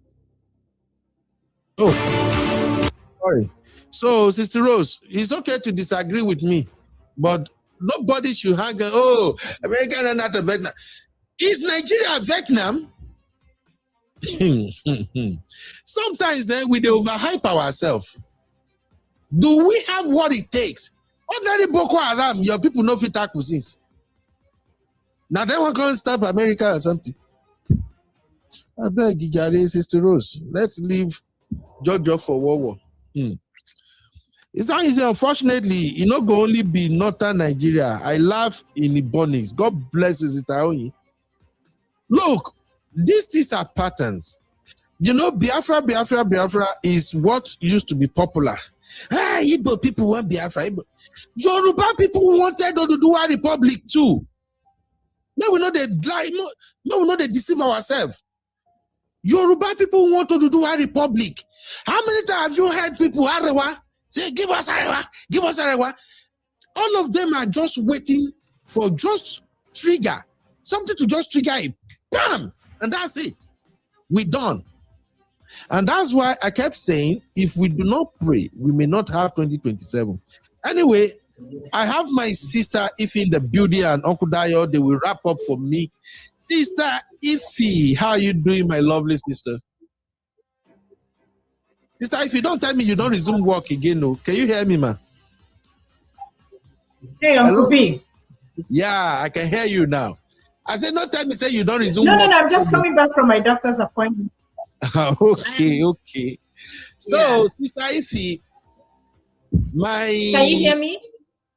Oh, sorry. So, Sister Rose, it's okay to disagree with me, but nobody should hang. Oh, America are not a Vietnam. Is Nigeria Vietnam? Sometimes we overhype ourselves. Do we have what it takes? Ordinary Boko Haram, your people know fit cuisines. Now they want to stop America or something. I beg you, Gary, Sister Rose. Let's leave Georgia for war. It's not easy, unfortunately. You know, go only be northern Nigeria. I laugh in the Bonings. God bless you, Sister Oyi. Look, these things are patterns. You know, Biafra is what used to be popular. Igbo people want Biafra. Yoruba people wanted Oduduwa Republic too. Now we know they lie. No, we know they deceive ourselves. Yoruba people want Oduduwa Republic. How many times have you heard people Arewa say, give us Arewa, give us Arewa? All of them are just waiting for just trigger. Something to just trigger it. Bam! And that's it. We're done. And that's why I kept saying, if we do not pray, we may not have 2027. Anyway, I have my sister Ify in the building and Uncle Dayo. They will wrap up for me. Sister Ify, how are you doing, my lovely sister? Sister Ify, don't tell me you don't resume work again. No. Can you hear me, ma? Hey, Uncle B. Yeah, I can hear you now. I said, don't tell me say you don't resume No, work. no, I'm just coming back from my doctor's appointment. Okay. So, Yeah. Sister Ify, Can you hear me?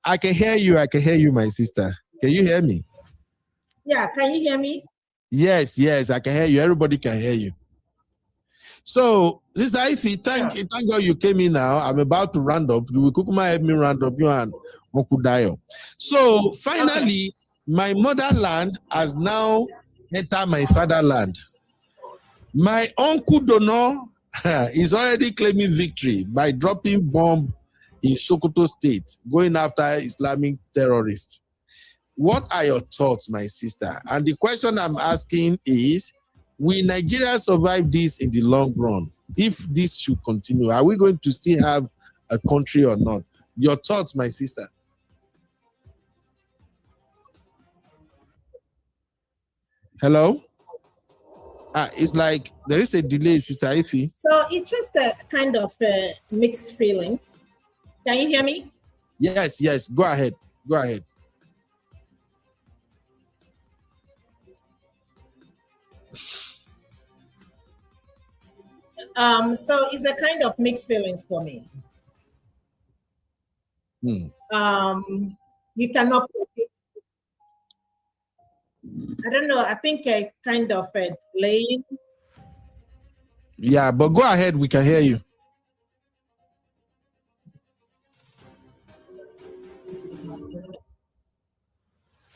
I can hear you, my sister. Can you hear me? Yeah, can you hear me? Yes, I can hear you. Everybody can hear you. So, Sister Ify, thank God you came in now. I'm about to round up. You will Kukuma help me round up you and Mokudayo. So, finally, my motherland has now entered my fatherland. My uncle Dono is already claiming victory by dropping bomb in Sokoto State, going after Islamic terrorists. What are your thoughts, my sister? And the question I'm asking is, will Nigeria survive this in the long run? If this should continue, are we going to still have a country or not? Your thoughts, my sister? Hello? It's like there is a delay, Sister Ify. So it's just a kind of mixed feelings. Can you hear me? Yes. Go ahead. So it's a kind of mixed feelings for me. You cannot predict. I don't know. I think it's kind of delaying. Yeah, but go ahead. We can hear you.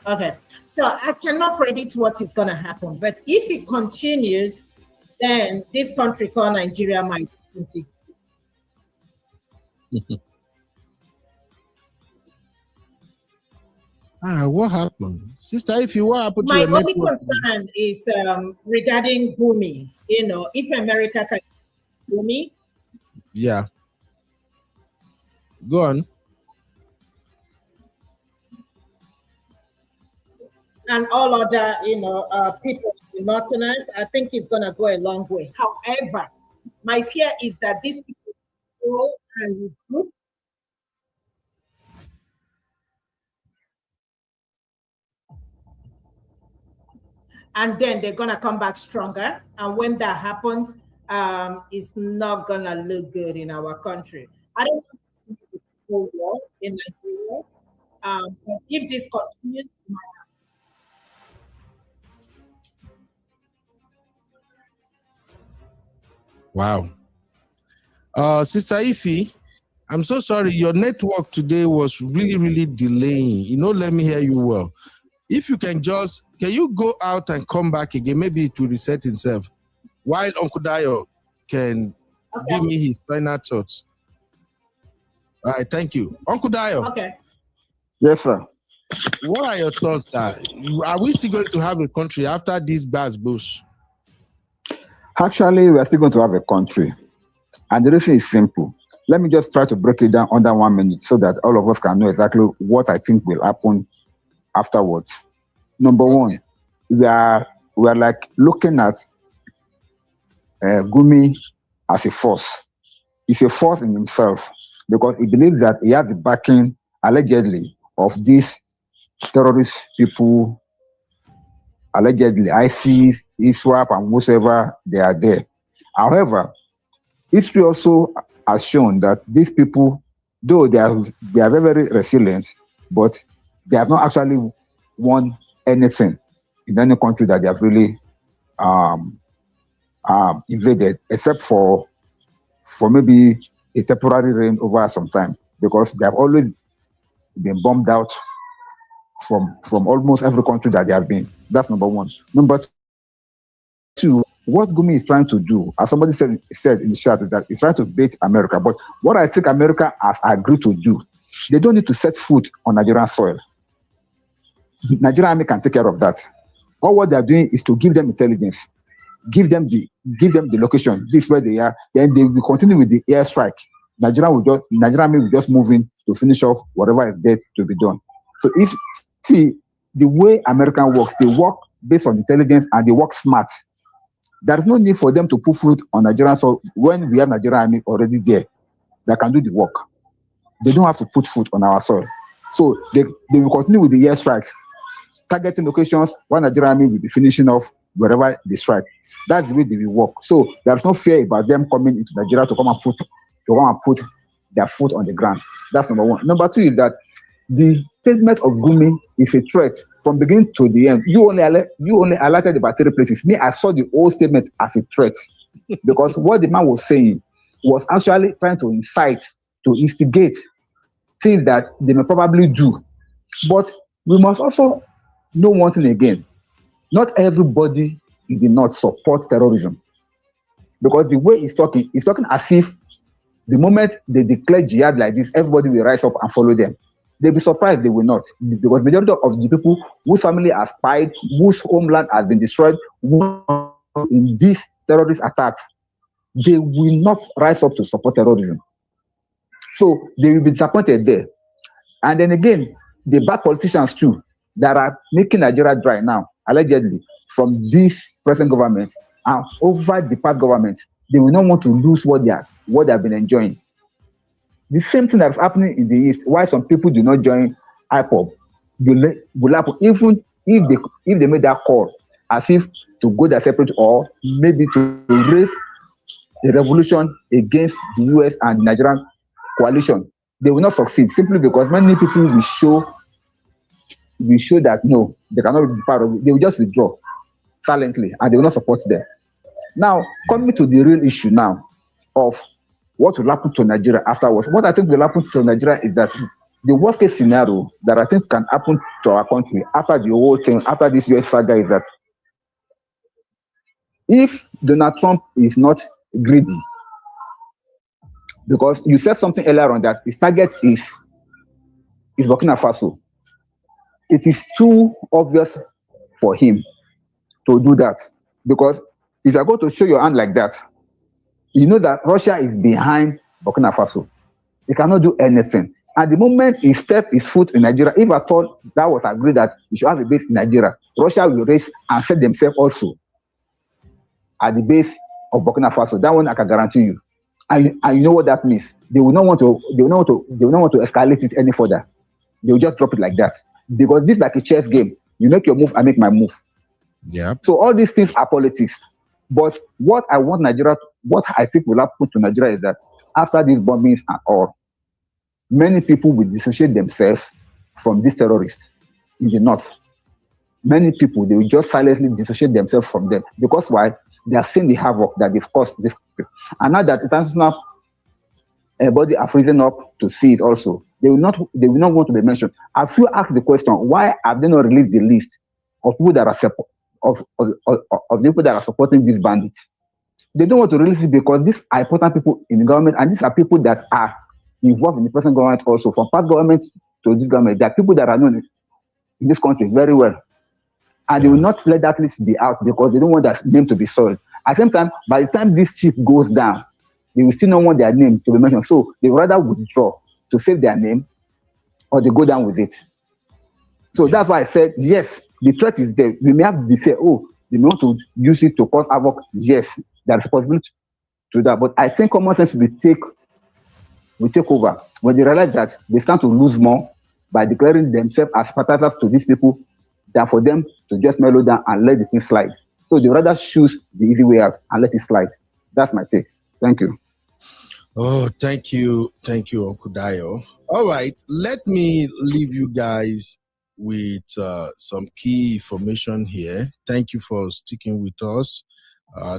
Okay. So I cannot predict what is going to happen. But if it continues, then this country called Nigeria might continue. What happened? Sister Ify, what happened to My your only network? concern is regarding Gumi. You know, if America can Gumi, Yeah. Go on. and all other, people, the Northerners, I think it's going to go a long way. However, my fear is that these people go and recruit. And then they're going to come back stronger. And when that happens, it's not going to look good in our country. I don't want to go war in Nigeria. But if this continues, Wow. Sister Ify, I'm so sorry. Your network today was really delaying. Let me hear you well. If you can you go out and come back again? Maybe it will reset itself. While Uncle Dayo can give me his final thoughts. All right, thank you. Uncle Dio. Okay. Yes, sir. What are your thoughts, sir? Are we still going to have a country after this Bas Bush? Actually, we are still going to have a country. And the reason is simple. Let me just try to break it down under 1 minute so that all of us can know exactly what I think will happen afterwards. Number one, we are like looking at Gumi as a force. He's a force in himself because he believes that he has the backing, allegedly, of these terrorist people, allegedly ISIS, ISWAP, and whoever they are there. However, history also has shown that these people, though they are very, very resilient, but they have not actually won anything in any country that they have really invaded, except for maybe a temporary reign over some time, because they have always been bombed out from almost every country that they have been. That's number one. Number two, what Gumi is trying to do, as somebody said in the chat, is that he's trying to bait America. But what I think America has agreed to do, they don't need to set foot on Nigerian soil. Nigerian army can take care of that. All what they are doing is to give them intelligence, give them the location. This is where they are. Then they will continue with the airstrike. Nigerian army will just move in to finish off whatever is there to be done. So see the way American works, they work based on intelligence and they work smart. There is no need for them to put foot on Nigerian soil when we have Nigerian army already there that can do the work. They don't have to put foot on our soil. So they will continue with the airstrikes, targeting locations while Nigerian army will be finishing off wherever they strike. That's the way they will work. So there's no fear about them coming into Nigeria to come and put their foot on the ground. That's number one. Number two is that the statement of Gumi is a threat from beginning to the end. You only highlighted about 3 places. Me, I saw the whole statement as a threat because what the man was saying was actually trying to incite, to instigate things that they may probably do. But we must also know one thing again. Not everybody in the North supports terrorism, because the way he's talking as if the moment they declare jihad like this, everybody will rise up and follow them. They'll be surprised they will not, because majority of the people whose family are spied, whose homeland has been destroyed in these terrorist attacks, they will not rise up to support terrorism. So they will be disappointed there. And then again, the bad politicians too that are making Nigeria dry now, allegedly, from this present government and over the past governments, they will not want to lose what they have been enjoying. The same thing that's happening in the East, why some people do not join IPOB, will happen even if they made that call as if to go their separate, or maybe to raise a revolution against the US and the Nigerian coalition. They will not succeed simply because many people will show that no, they cannot be part of it. They will just withdraw silently and they will not support them. Now, coming to the real issue now of what will happen to Nigeria afterwards. What I think will happen to Nigeria is that the worst case scenario that I think can happen to our country after the whole thing, after this US saga, is that if Donald Trump is not greedy, because you said something earlier on that his target is Burkina Faso. It is too obvious for him to do that, because if you're going to show your hand like that, you know that Russia is behind Burkina Faso. He cannot do anything. At the moment he steps his foot in Nigeria, if at all that was agreed that he should have a base in Nigeria, Russia will raise and set themselves also at the base of Burkina Faso. That one I can guarantee you. And you know what that means? They will not want to escalate it any further. They will just drop it like that. Because this is like a chess game. You make your move, I make my move. Yeah. So all these things are politics. But what I think will happen to Nigeria is that after these bombings and all, many people will dissociate themselves from these terrorists in the North. Many people, they will just silently dissociate themselves from them. Because why? They have seen the havoc that they've caused this. And now that international body are freezing up to see it also, they will not want to be mentioned. Have you asked the question, why have they not released the list of people that are of the people that are supporting these bandits? They don't want to release it because these are important people in the government, and these are people that are involved in the present government also, from past government to this government. There are people that are known in this country very well. And they will not let that list be out because they don't want their name to be soiled. At the same time, by the time this chief goes down, they will still not want their name to be mentioned. So they rather withdraw to save their name, or they go down with it. So that's why I said, yes, the threat is there. We may have to be fair. Oh, they may want to use it to cause havoc. Yes, there is possibility to that. But I think common sense will take over when they realize that they stand to lose more by declaring themselves as sympathizers to these people than for them to just mellow down and let the thing slide. So they rather choose the easy way out and let it slide. That's my take. Thank you. Oh, thank you. Thank you, Uncle Dio. All right, let me leave you guys with some key information here. Thank you for sticking with us.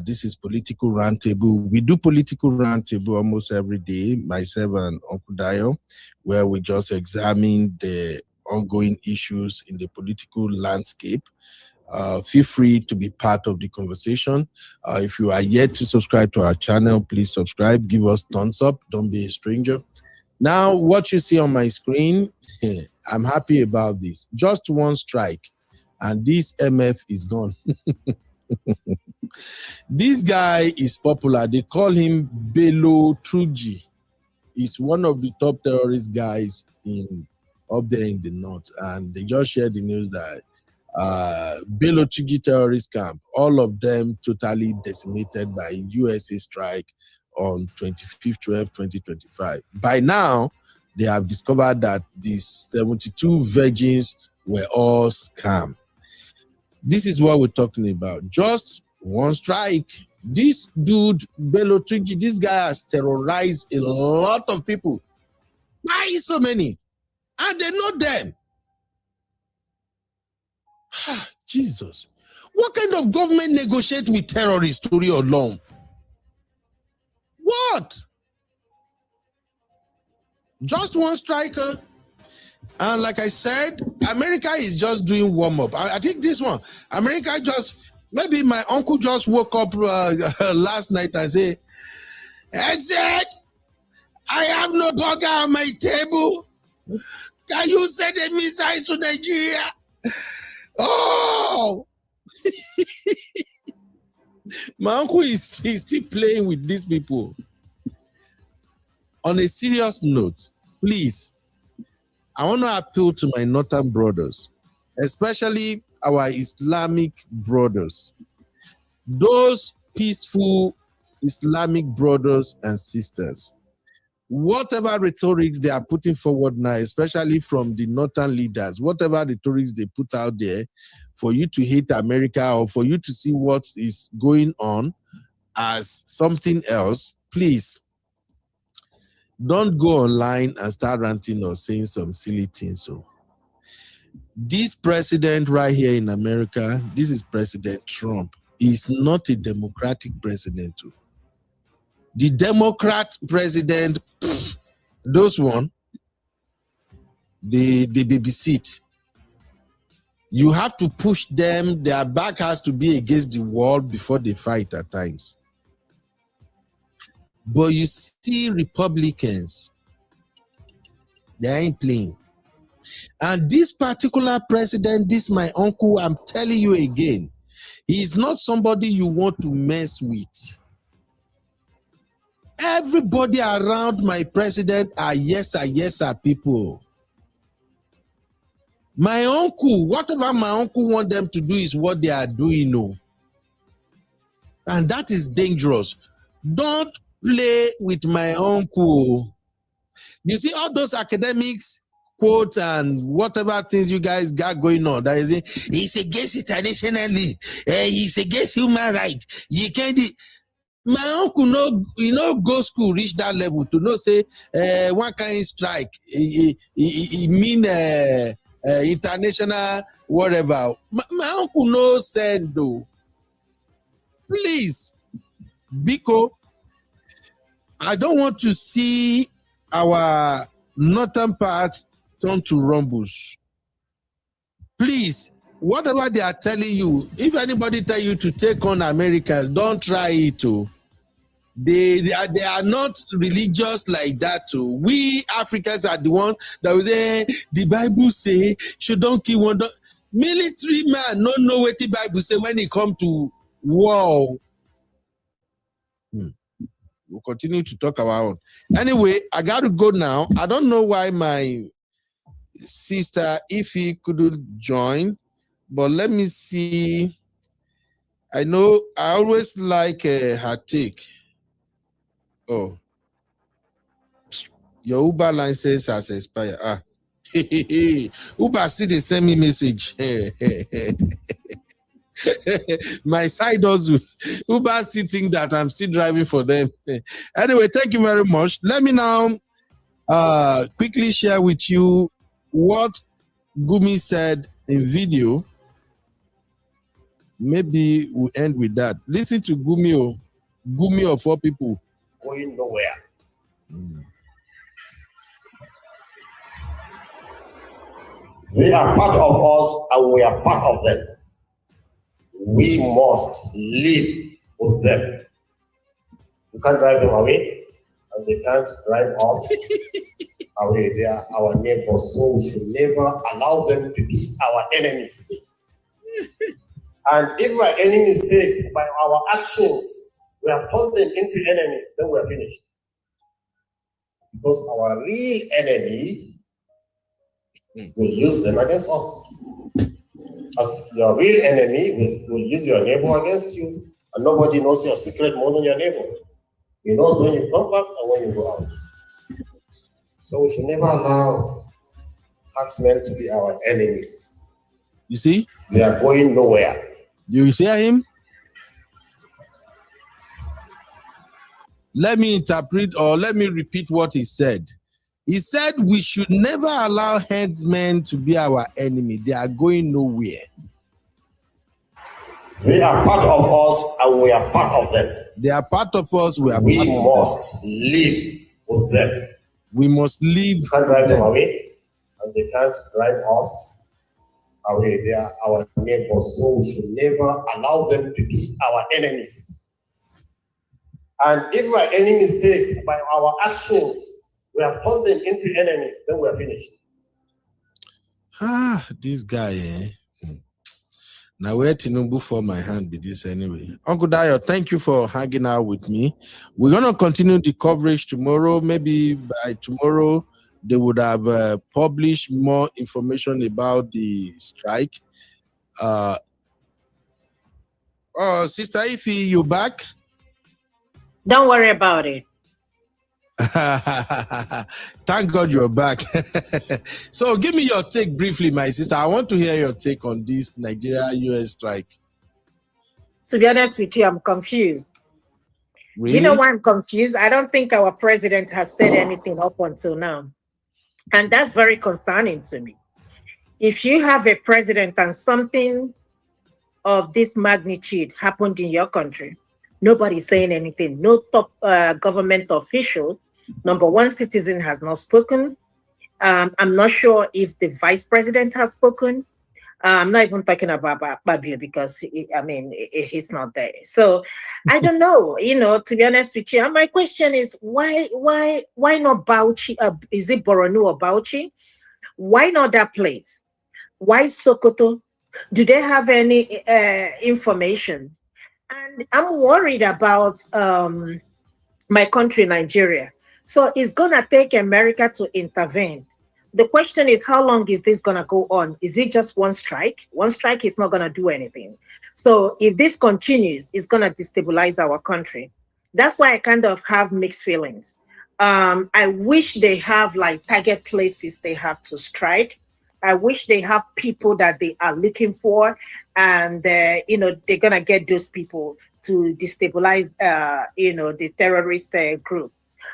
This is Political Roundtable. We do Political Roundtable almost every day, myself and Uncle Dio, where we just examine the ongoing issues in the political landscape. Feel free to be part of the conversation. If you are yet to subscribe to our channel, please subscribe, give us thumbs up, don't be a stranger. Now, what you see on my screen, I'm happy about this. Just one strike, and this MF is gone. This guy is popular. They call him Bello Turji. He's one of the top terrorist guys up there in the north, and they just shared the news that Bello Turji terrorist camp, all of them totally decimated by USA strike on 25th 12, 2025. By now, they have discovered that these 72 virgins were all scam. This is what we're talking about. Just one strike. This dude, Bello Turji, this guy has terrorized a lot of people. Why so many? And they know them. Jesus. What kind of government negotiate with terrorists to your long? What? Just one striker. And like I said, America is just doing warm-up. I think this one, America just, maybe my uncle just woke up last night and say, Exit, I have no burger on my table. Can you send a missile to Nigeria? Oh! My uncle is still playing with these people. On a serious note, please, I want to appeal to my northern brothers, especially our Islamic brothers, those peaceful Islamic brothers and sisters. Whatever rhetorics they are putting forward now, especially from the northern leaders, whatever rhetorics they put out there for you to hate America or for you to see what is going on as something else, please don't go online and start ranting or saying some silly things. So this president right here in America, this is President Trump. He's not a democratic president too. The Democrat president, those one, they babysit. You have to push them. Their back has to be against the wall before they fight at times. But you see Republicans, they ain't playing. And this particular president, this my uncle, I'm telling you again, he is not somebody you want to mess with. Everybody around my president are yes sir people. My uncle, whatever my uncle want them to do is what they are doing. No. And that is dangerous. Don't play with my uncle. You see all those academics quotes and whatever things you guys got going on. That is it. He's against internationally. He's against human rights. You can't. My uncle go school reach that level to know say one kind strike. He mean international whatever. My uncle no send though. Please, Biko, I don't want to see our northern part turn to rumbles. Please, whatever they are telling you, if anybody tell you to take on Americans, don't try it too. They are not religious like that too. We Africans are the one that will say the Bible say should don't kill one. Military man don't know what the Bible say when it come to war. We'll continue to talk about. Anyway, I got to go now. I don't know why my sister Ify couldn't join, but let me see. I know I always like her take. Oh, your Uber license has expired. Uber still they send me message. My side also. Uber still think that I'm still driving for them. Anyway, thank you very much. Let me now quickly share with you what Gumi said in video. Maybe we'll end with that. Listen to Gumi of all people. Going nowhere. They are part of us and we are part of them. We must live with them. You can't drive them away and they can't drive us away. They are our neighbors, so we should never allow them to be our enemies. And if by any mistakes, by our actions, we have turned them into enemies, then we are finished. Because our real enemy will use them against us. As your real enemy will use your neighbor against you, and nobody knows your secret more than your neighbor. He knows when you come back and when you go out. So we should never allow herdsmen to be our enemies. You see? They are going nowhere. You hear him? Let me interpret or let me repeat what he said. He said we should never allow headsmen to be our enemy. They are going nowhere. They are part of us and we are part of them. They are part of us. We must live with them. We must live. We can't drive them away and they can't drive us away. They are our neighbors, so we should never allow them to be our enemies. And if by any mistakes, by our actions, we have turned them into enemies, then we are finished. This guy, Now where Tinubu for my hand with this anyway. Uncle Dayo, thank you for hanging out with me. We're gonna continue the coverage tomorrow. Maybe by tomorrow they would have published more information about the strike. Sister Ify, you back? Don't worry about it. Thank God you're back. So give me your take briefly, my sister. I want to hear your take on this Nigeria-US strike. To be honest with you, I'm confused. Really? You know why I'm confused? I don't think our president has said anything up until now. And that's very concerning to me. If you have a president and something of this magnitude happened in your country, nobody's saying anything. No top government official, number one citizen has not spoken. I'm not sure if the vice president has spoken. I'm not even talking about Babio because he's not there. So I don't know, to be honest with you. And my question is, why not Bauchi? Is it Boronu or Bauchi? Why not that place? Why Sokoto? Do they have any information? And I'm worried about my country, Nigeria. So it's going to take America to intervene. The question is, how long is this going to go on? Is it just one strike? One strike is not going to do anything. So if this continues, it's going to destabilize our country. That's why I kind of have mixed feelings. I wish they have like target places they have to strike. I wish they have people that they are looking for, and they're gonna get those people to destabilize, the terrorist group.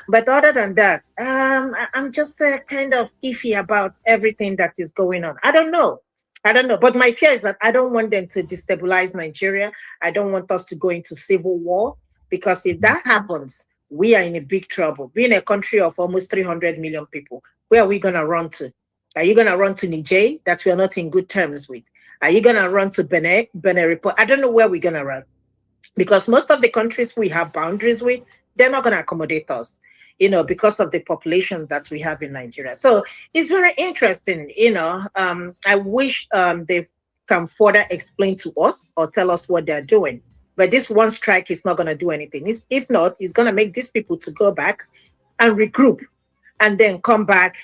But other than that, I'm just kind of iffy about everything that is going on. I don't know. But my fear is that I don't want them to destabilize Nigeria. I don't want us to go into civil war, because if that happens, we are in a big trouble. Being a country of almost 300 million people, where are we gonna run to? Are you going to run to Niger that we are not in good terms with? Are you going to run to Benin Republic? I don't know where we're going to run, because most of the countries we have boundaries with, they're not going to accommodate us, because of the population that we have in Nigeria. So it's very interesting, I wish they can further explain to us or tell us what they're doing. But this one strike is not going to do anything. If not, it's going to make these people to go back and regroup and then come back,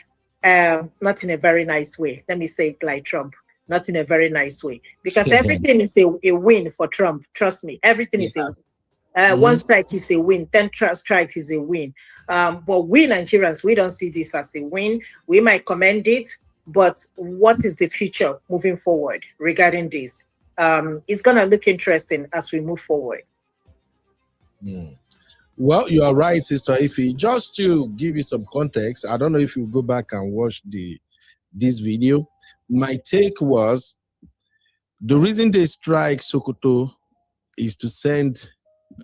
not in a very nice way. Let me say it like Trump, not in a very nice way. Because everything is a win for Trump. Trust me, everything is a win. One strike is a win, 10 strikes is a win. But we Nigerians, we don't see this as a win. We might commend it, but what is the future moving forward regarding this? It's going to look interesting as we move forward. Well, you are right, Sister Ife. Just to give you some context, I don't know if you go back and watch this video. My take was the reason they strike Sokoto is to send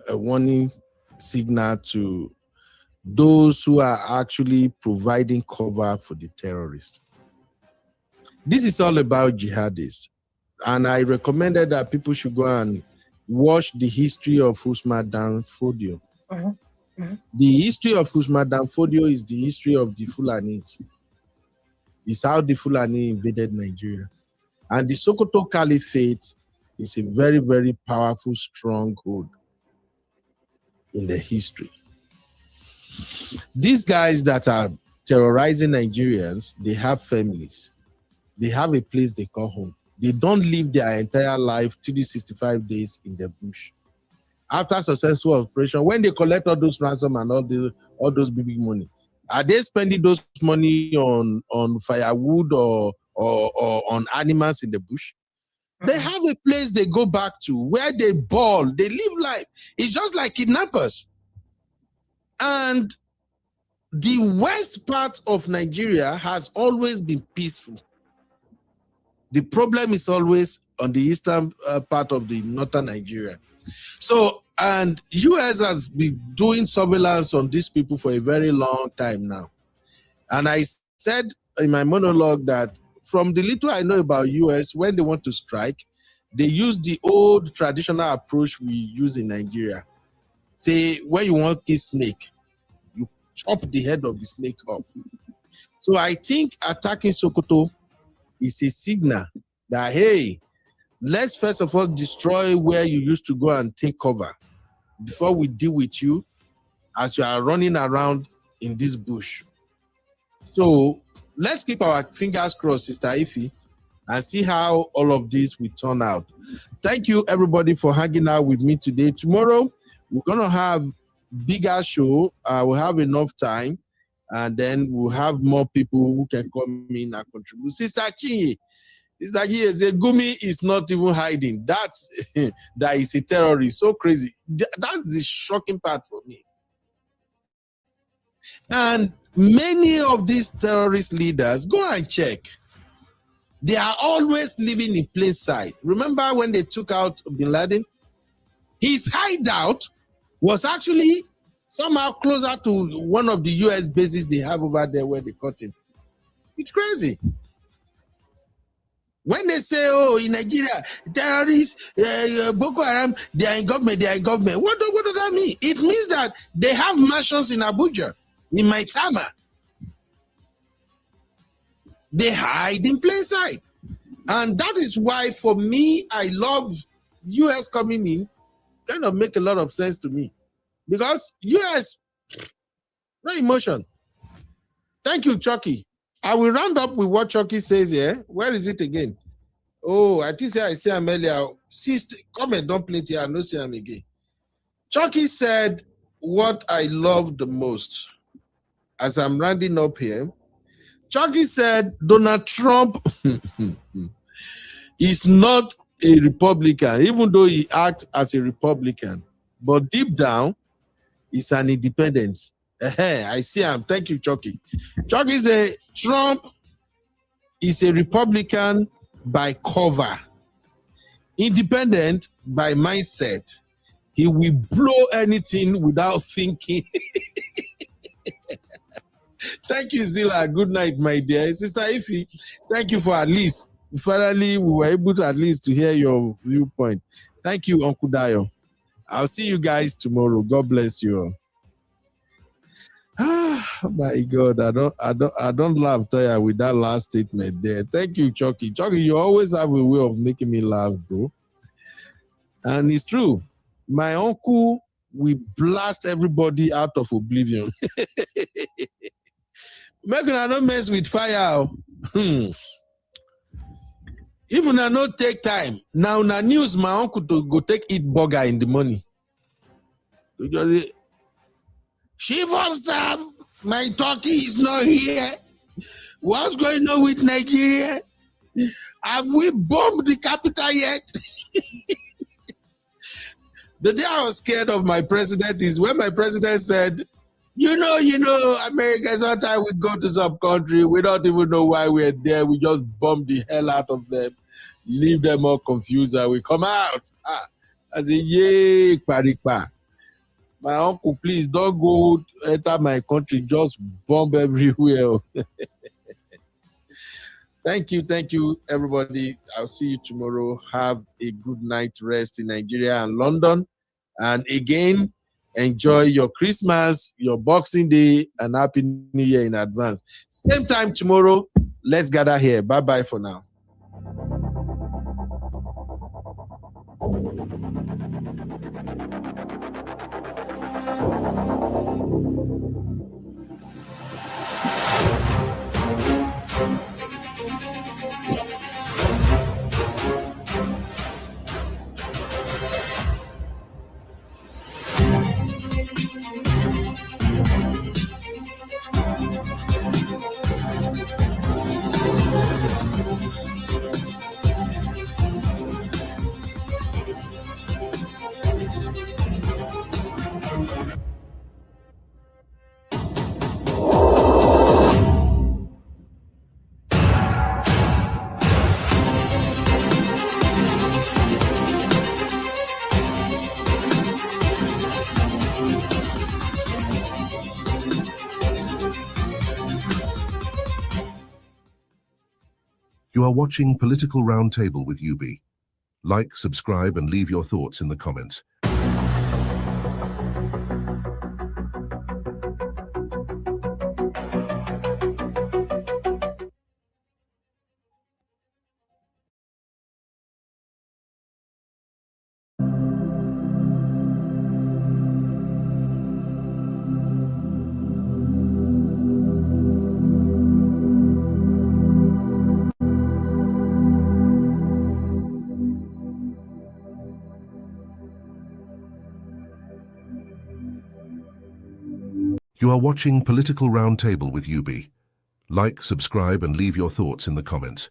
a warning signal to those who are actually providing cover for the terrorists. This is all about jihadists. And I recommended that people should go and watch the history of Usman Dan Fodio. The history of Usman Dan Fodio is the history of the Fulanis. It's how the Fulani invaded Nigeria. And the Sokoto Caliphate is a very, very powerful stronghold in the history. These guys that are terrorizing Nigerians, they have families. They have a place they call home. They don't live their entire life 365 days in the bush. After successful operation, when they collect all those ransom and all those big money, are they spending those money on firewood or on animals in the bush? They have a place they go back to where they ball, they live life. It's just like kidnappers. And the west part of Nigeria has always been peaceful. The problem is always on the eastern part of the northern Nigeria. So, and US has been doing surveillance on these people for a very long time now. And I said in my monologue that from the little I know about US, when they want to strike, they use the old traditional approach we use in Nigeria. Say, when you want a snake, you chop the head of the snake off. So I think attacking Sokoto is a signal that, hey, let's first of all destroy where you used to go and take cover before we deal with you as you are running around in this bush. So let's keep our fingers crossed, Sister Ife, and see how all of this will turn out. Thank you, everybody, for hanging out with me today. Tomorrow, we're going to have bigger show. We'll have enough time, and then we'll have more people who can come in and contribute. Sister Chinye said, Gumi is not even hiding. That is a terrorist. So crazy. That's the shocking part for me. And many of these terrorist leaders, go and check. They are always living in plain sight. Remember when they took out Bin Laden? His hideout was actually somehow closer to one of the US bases they have over there where they caught him. It's crazy. When they say, oh, in Nigeria, terrorists, Boko Haram, they are in government, What does that mean? It means that they have mansions in Abuja, in Maitama. They hide in plain sight. And that is why, for me, I love US coming in, kind of make a lot of sense to me. Because US, no emotion. Thank you, Chucky. I will round up with what Chucky says here. Where is it again? Oh, I think I see him earlier. Sister, comment, don't play it here. I don't see him again. Chucky said what I love the most. As I'm rounding up here, Chucky said Donald Trump is not a Republican, even though he acts as a Republican. But deep down, he's an independent. I see him. Thank you, Chucky. Chucky said Trump is a Republican by cover, independent by mindset. He will blow anything without thinking. Thank you, Zilla. Good night, my dear. Sister Ife, thank you for at least, finally, we were able to at least to hear your viewpoint. Thank you, Uncle Dayo. I'll see you guys tomorrow. God bless you all. Oh my God, I don't laugh, Toya, with that last statement there. Thank you, Chucky. Chucky, you always have a way of making me laugh, bro. And it's true. My uncle will blast everybody out of oblivion. Make I not mess with fire. Even I not take time. Now news my uncle to go take eat burger in the morning. Because chief of staff, my turkey is not here. What's going on with Nigeria? Have we bombed the capital yet? The day I was scared of my president is when my president said, you know, America, sometimes we go to some country, we don't even know why we're there. We just bomb the hell out of them, leave them all confused, and we come out. I say, yay, parikpa. My uncle, please don't go enter my country, just bomb everywhere. Thank you, everybody. I'll see you tomorrow. Have a good night rest in Nigeria and London. And again, enjoy your Christmas, your Boxing Day, and Happy New Year in advance. Same time tomorrow. Let's gather here. Bye-bye for now. You are watching Political Roundtable with UB. Like, subscribe, and leave your thoughts in the comments. You are watching Political Roundtable with UB. Like, subscribe, and leave your thoughts in the comments.